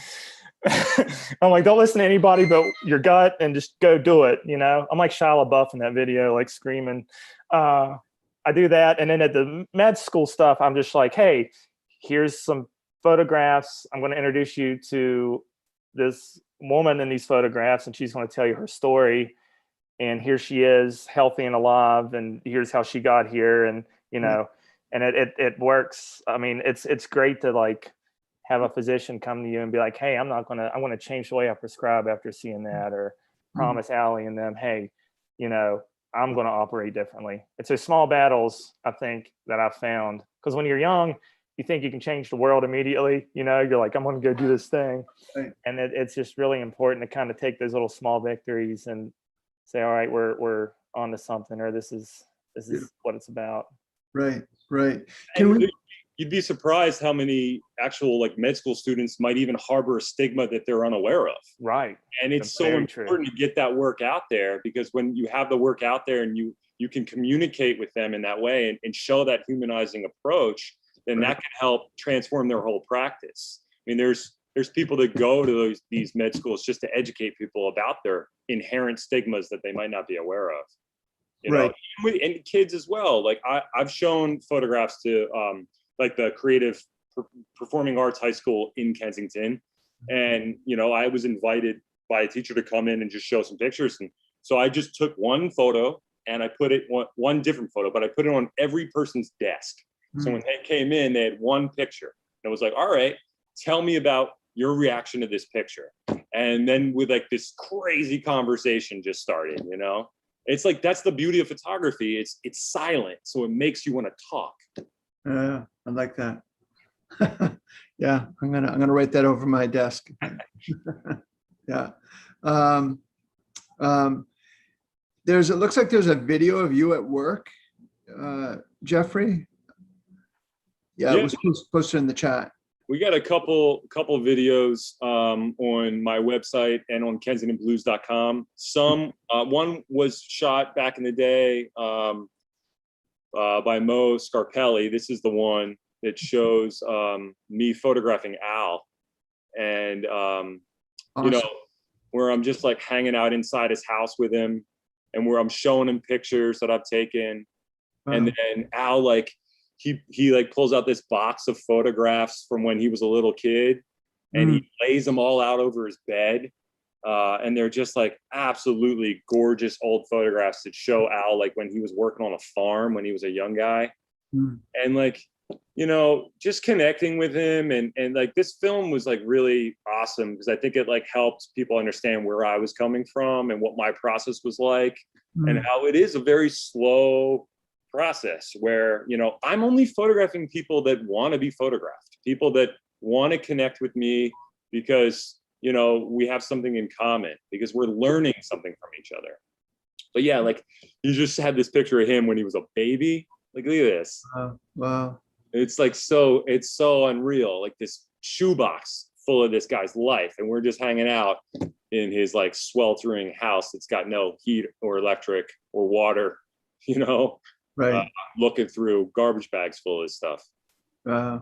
I'm like, don't listen to anybody but your gut and just go do it. I'm like Shia LaBeouf in that video, like screaming. I do that. And then at the med school stuff, I'm just like, hey, here's some photographs. I'm going to introduce you to this woman in these photographs, and she's going to tell you her story. And here she is, healthy and alive. And here's how she got here. And, and it works. I mean, it's great to have a physician come to you and be like, hey, I want to change the way I prescribe after seeing that, or promise Allie and them, hey, you know, I'm going to operate differently. It's those small battles, I think, that I've found. Because when you're young, you think you can change the world immediately. You know, you're like, I'm going to go do this thing. Right. And it's just really important to kind of take those little small victories and say, all right, we're on to something, or this is what it's about. Right. Right. You'd be surprised how many actual like med school students might even harbor a stigma that they're unaware of. Right. And it's so important to get that work out there, because when you have the work out there and you can communicate with them in that way and show that humanizing approach, then that can help transform their whole practice. I mean, there's people that go to these med schools just to educate people about their inherent stigmas that they might not be aware of. You know, and kids as well. Like I've shown photographs to like the creative performing arts high school in Kensington. And, you know, I was invited by a teacher to come in and just show some pictures. And so I just took one photo and I put it one different photo, but I put it on every person's desk. So when they came in, they had one picture. And it was like, all right, tell me about your reaction to this picture. And then with like this crazy conversation just started, you know, it's like, that's the beauty of photography. It's silent. So it makes you want to talk. I like that. Yeah, I'm gonna write that over my desk. Yeah. It looks like there's a video of you at work, Jeffrey. Yeah, it was posted in the chat. We got a couple videos on my website and on kensingtonblues.com. One was shot back in the day by Mo Scarpelli. This is the one that shows me photographing Al, and Awesome. you know, where I'm just like hanging out inside his house with him, and where I'm showing him pictures that I've taken. And then Al, like he like pulls out this box of photographs from when he was a little kid, and he lays them all out over his bed. And they're just like absolutely gorgeous old photographs that show Al like when he was working on a farm when he was a young guy. And like, you know, just connecting with him, and like this film was like really awesome because I think it like helped people understand where I was coming from and what my process was like, and how it is a very slow process where, you know, I'm only photographing people that want to be photographed, people that want to connect with me because, you know, we have something in common, because we're learning something from each other. But yeah, like you just had this picture of him when he was a baby. Like, look at this. Wow. It's like it's so unreal, like this shoebox full of this guy's life, and we're just hanging out in his like sweltering house that's got no heat or electric or water, you know, looking through garbage bags full of stuff. Yeah,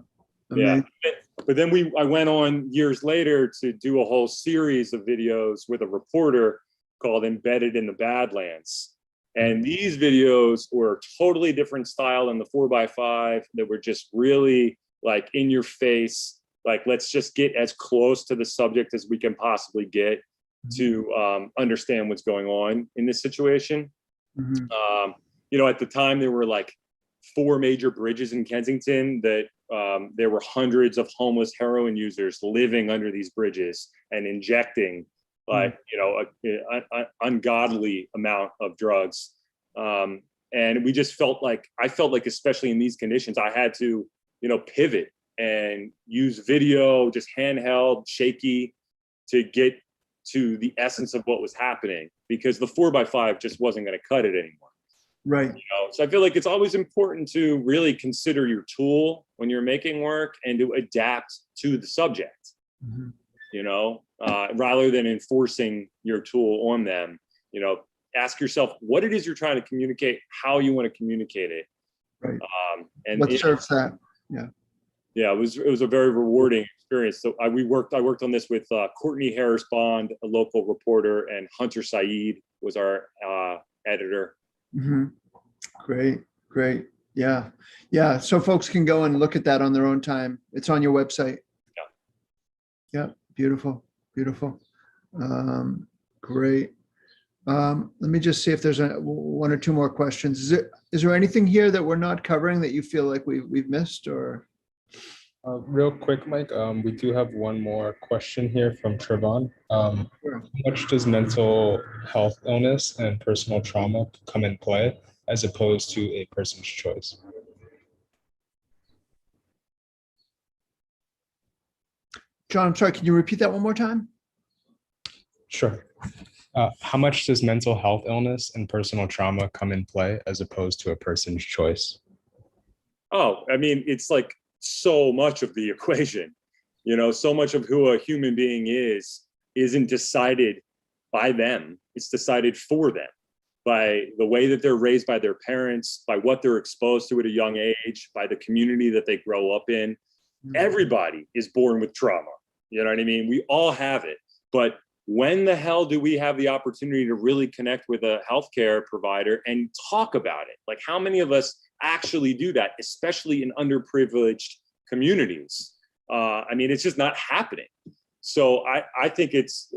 but then I went on years later to do a whole series of videos with a reporter called Embedded in the Badlands. And these videos were totally different style than the 4x5 that were just really like in your face. Like, let's just get as close to the subject as we can possibly get to understand what's going on in this situation. You know, at the time there were like 4 major bridges in Kensington that there were hundreds of homeless heroin users living under these bridges and injecting like, you know, an ungodly amount of drugs. And we just I felt like, especially in these conditions, I had to, you know, pivot and use video, just handheld, shaky, to get to the essence of what was happening, because the 4x5 just wasn't going to cut it anymore. Right. You know? So I feel like it's always important to really consider your tool when you're making work and to adapt to the subject, you know, rather than enforcing your tool on them. You know, ask yourself what it is you're trying to communicate, how you want to communicate it. Right. And what serves that? Yeah. Yeah, it was a very rewarding experience. So I worked on this with Courtney Harris Bond, a local reporter, and Hunter Saeed was our editor. Great. Yeah. So folks can go and look at that on their own time. It's on your website. Yeah. Beautiful. Great. Let me just see if there's 1 or 2 more questions. Is there anything here that we're not covering that you feel like we've missed, or? Real quick, Mike, we do have one more question here from Trevon. Sure. How much does mental health illness and personal trauma come in play as opposed to a person's choice? John, I'm sorry, can you repeat that one more time? Sure. How much does mental health illness and personal trauma come in play as opposed to a person's choice? Oh, I mean, it's like so much of the equation, so much of who a human being isn't decided by them. It's decided for them by the way that they're raised by their parents, by what they're exposed to at a young age, by the community that they grow up in. Everybody is born with trauma. You know what I mean? We all have it. But when the hell do we have the opportunity to really connect with a healthcare provider and talk about it? Like, how many of us actually do that, especially in underprivileged communities? I mean, it's just not happening. So I think it's,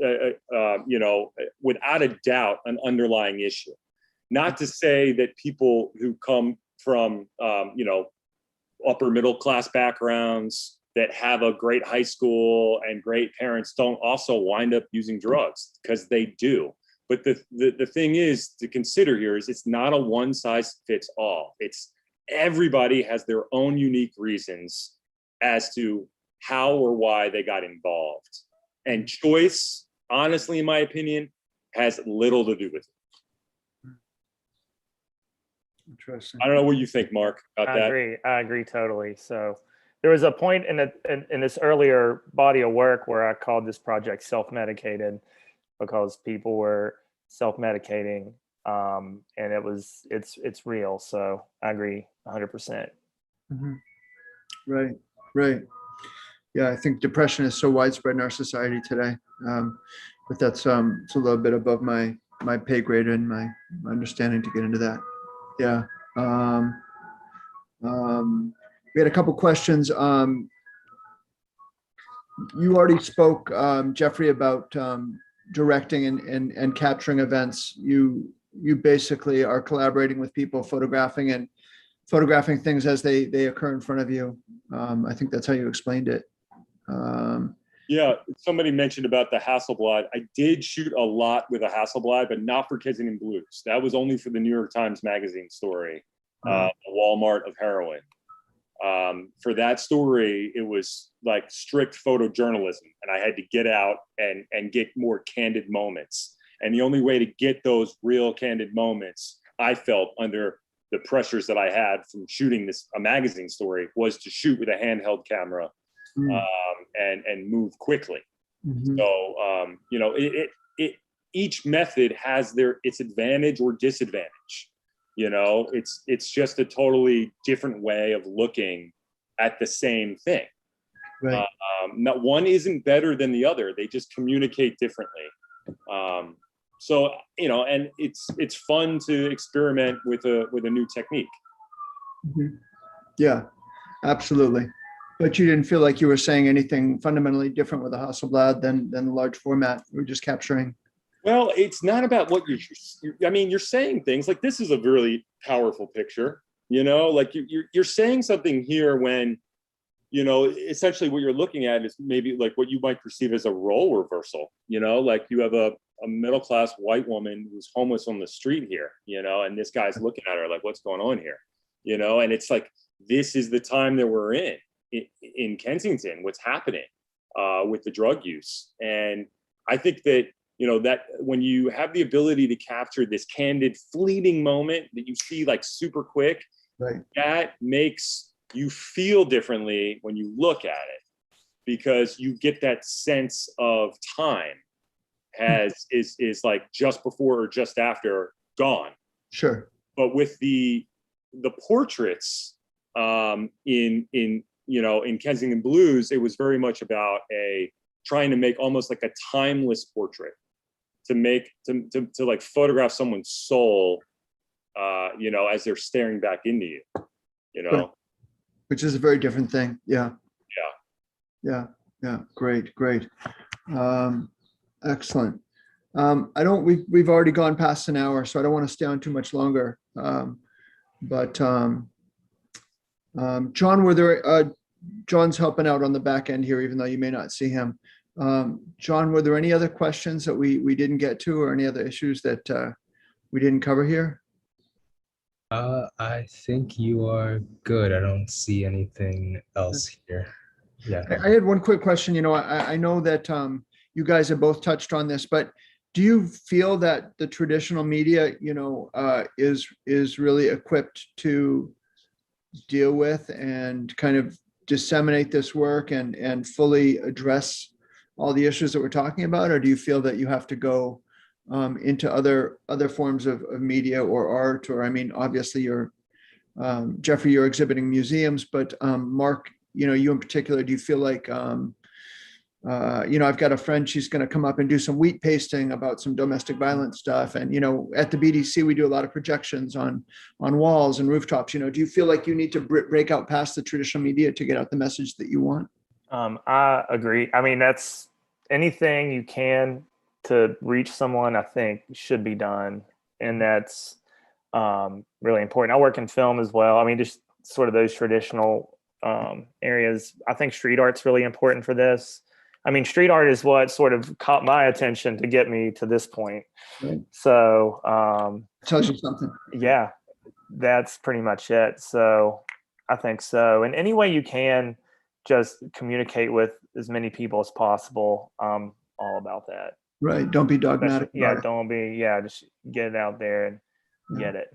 without a doubt, an underlying issue. Not to say that people who come from, upper middle class backgrounds that have a great high school and great parents don't also wind up using drugs, because they do. But the thing is to consider here is it's not a one size fits all. It's everybody has their own unique reasons as to how or why they got involved. And choice, honestly, in my opinion, has little to do with it. Interesting. I don't know what you think, Mark, about that. I agree totally. So there was a point in this earlier body of work where I called this project self-medicated, because people were self-medicating, and it's real. So I agree 100%. Mm-hmm. Right. Yeah, I think depression is so widespread in our society today, but that's it's a little bit above my pay grade and my understanding to get into that. Yeah. We had a couple questions. You already spoke, Jeffrey, about directing and capturing events. You basically are collaborating with people, photographing things as they occur in front of you. I think that's how you explained it. Yeah, somebody mentioned about the Hasselblad. I did shoot a lot with a Hasselblad, but not for Kensington Blues. That was only for the New York Times Magazine story, a Walmart of heroin. For that story, it was like strict photojournalism, and I had to get out and get more candid moments. And the only way to get those real candid moments, I felt, under the pressures that I had from shooting a magazine story, was to shoot with a handheld camera. And move quickly. Mm-hmm. So, each method has its advantage or disadvantage. It's just a totally different way of looking at the same thing. Right. Not one isn't better than the other. They just communicate differently. So, and it's fun to experiment with a new technique. Mm-hmm. Yeah, absolutely. But you didn't feel like you were saying anything fundamentally different with a Hasselblad than the large format. You were just capturing. Well, it's not about what you're saying things like, this is a really powerful picture, like you're saying something here when, essentially what you're looking at is maybe like what you might perceive as a role reversal, like you have a middle-class white woman who's homeless on the street here, and this guy's looking at her like, what's going on here? And it's like, this is the time that we're in Kensington, what's happening with the drug use. And I think that, that when you have the ability to capture this candid, fleeting moment that you see like super quick, right, that makes you feel differently when you look at it, because you get that sense of time is like just before or just after gone. Sure. But with the portraits in Kensington Blues, it was very much about trying to make almost like a timeless portrait, to like photograph someone's soul, as they're staring back into you, Which is a very different thing. Yeah. Great. Excellent. We've already gone past an hour, so I don't want to stay on too much longer. John, were there John's helping out on the back end here, even though you may not see him. John, were there any other questions that we didn't get to, or any other issues that we didn't cover here? I think you are good. I don't see anything else here. Yeah. I had one quick question. You know, I know that you guys have both touched on this, but do you feel that the traditional media, you know, is really equipped to deal with and kind of disseminate this work and fully address all the issues that we're talking about? Or do you feel that you have to go into other forms of media or art? Or, I mean, obviously you're, Jeffrey, you're exhibiting museums, but Mark, you know, you in particular, do you feel like, you know, I've got a friend, she's going to come up and do some wheat pasting about some domestic violence stuff. And, you know, at the BDC, we do a lot of projections on walls and rooftops. You know, do you feel like you need to break out past the traditional media to get out the message that you want? I agree. I mean, that's anything you can to reach someone, I think should be done. And that's really important. I work in film as well. I mean, just sort of those traditional areas. I think street art's really important for this. I mean, street art is what sort of caught my attention to get me to this point. Right. So Tells you something. yeah, that's pretty much it. So I think so. And any way you can just communicate with as many people as possible, I'm all about that. Right. Don't be dogmatic. Yeah, don't be, just get it out there and get it.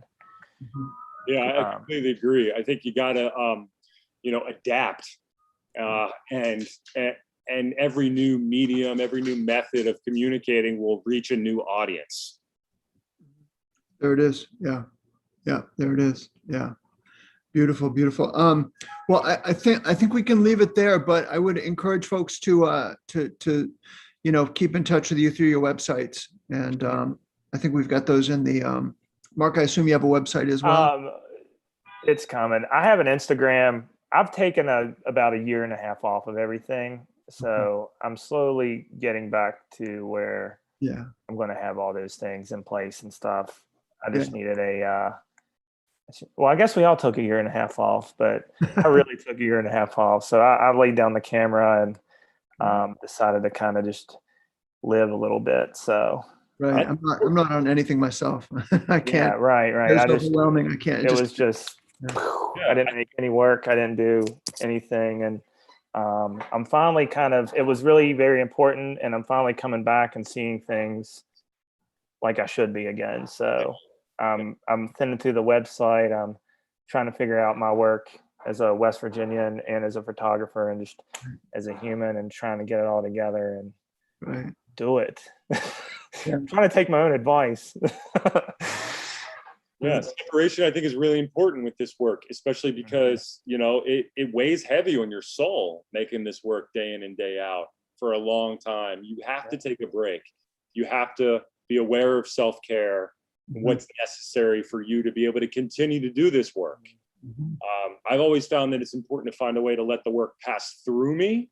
Yeah, I completely agree. I think you gotta, you know, adapt, and every new medium, every new method of communicating will reach a new audience. There it is. Yeah. Yeah. There it is. Yeah. Beautiful. Beautiful. Well, I think we can leave it there, but I would encourage folks to, you know, keep in touch with you through your websites. And I think we've got those in the, Mark, I assume you have a website as well. It's coming. I have an Instagram. I've taken about a year and a half off of everything. So I'm slowly getting back to where I'm going to have all those things in place and stuff. I just needed well, I guess we all took a year and a half off, but I really took a year and a half off. So I laid down the camera and decided to kind of just live a little bit. So right. I'm not on anything myself. I can't. Yeah, right. It's overwhelming. I can't. It was just, I didn't make any work. I didn't do anything. And I'm finally it was really very important. And I'm finally coming back and seeing things like I should be again. So I'm thinning through the website. I'm trying to figure out my work as a West Virginian and as a photographer and just as a human, and trying to get it all together and do it. I'm trying to take my own advice. Yeah, separation I think is really important with this work, especially because, you know, it weighs heavy on your soul making this work day in and day out for a long time. You have to take a break. You have to be aware of self-care, what's necessary for you to be able to continue to do this work. I've always found that it's important to find a way to let the work pass through me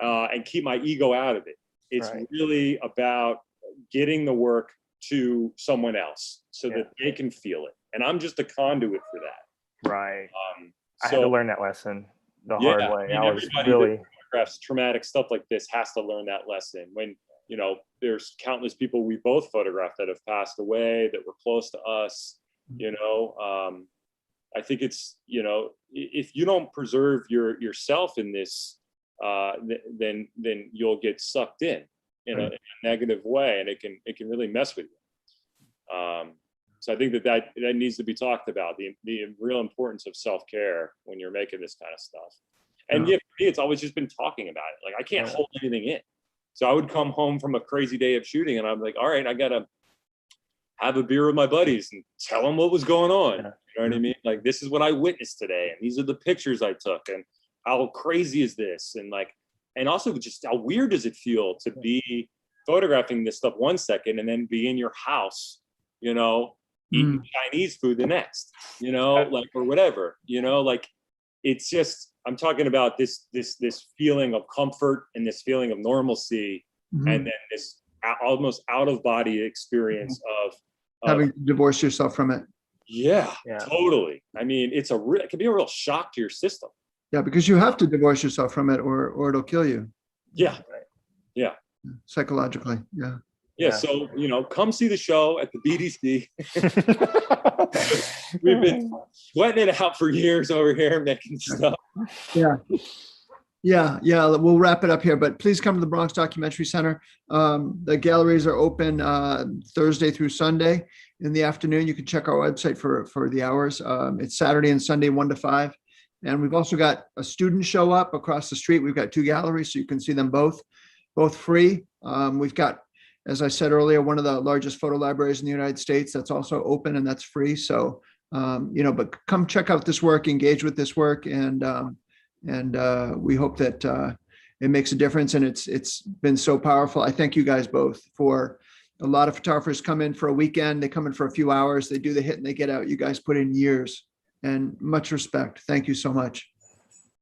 and keep my ego out of it. It's really about getting the work to someone else so that they can feel it. And I'm just a conduit for that. Right. I had to learn that lesson the hard way. I was really photographs traumatic stuff like this has to learn that lesson. When, you know, there's countless people we both photographed that have passed away that were close to us, you know. I think it's, you know, if you don't preserve yourself in this, then you'll get sucked in a negative way, and it can really mess with you. So I think that needs to be talked about, the real importance of self-care when you're making this kind of stuff. And yeah, for me, it's always just been talking about it. Like, I can't hold anything in. So I would come home from a crazy day of shooting and I'm like, all right, I got to have a beer with my buddies and tell them what was going on. You know what I mean? Like, this is what I witnessed today. And these are the pictures I took. And how crazy is this? And like, and also just how weird does it feel to be photographing this stuff one second and then be in your house, you know, eating Chinese food the next, you know, like, or whatever, you know, like, it's just, I'm talking about this feeling of comfort and this feeling of normalcy, and then this almost out of body experience of having to divorce yourself from it. Yeah, totally. I mean, it can be a real shock to your system. Yeah, because you have to divorce yourself from it or it'll kill you Yeah. psychologically. Yeah. Yeah. Yeah. So, come see the show at the BDC. We've been sweating it out for years over here making stuff. Yeah. Yeah. We'll wrap it up here, but please come to the Bronx Documentary Center. The galleries are open Thursday through Sunday in the afternoon. You can check our website for the hours. It's Saturday and Sunday, 1 to 5. And we've also got a student show up across the street. We've got 2 galleries, so you can see them both free. We've got, as I said earlier, one of the largest photo libraries in the United States that's also open, and that's free. So, but come check out this work, engage with this work, and we hope that it makes a difference. And it's been so powerful. I thank you guys both. For a lot of photographers come in for a weekend, they come in for a few hours, they do the hit and they get out. You guys put in years, and much respect. Thank you so much.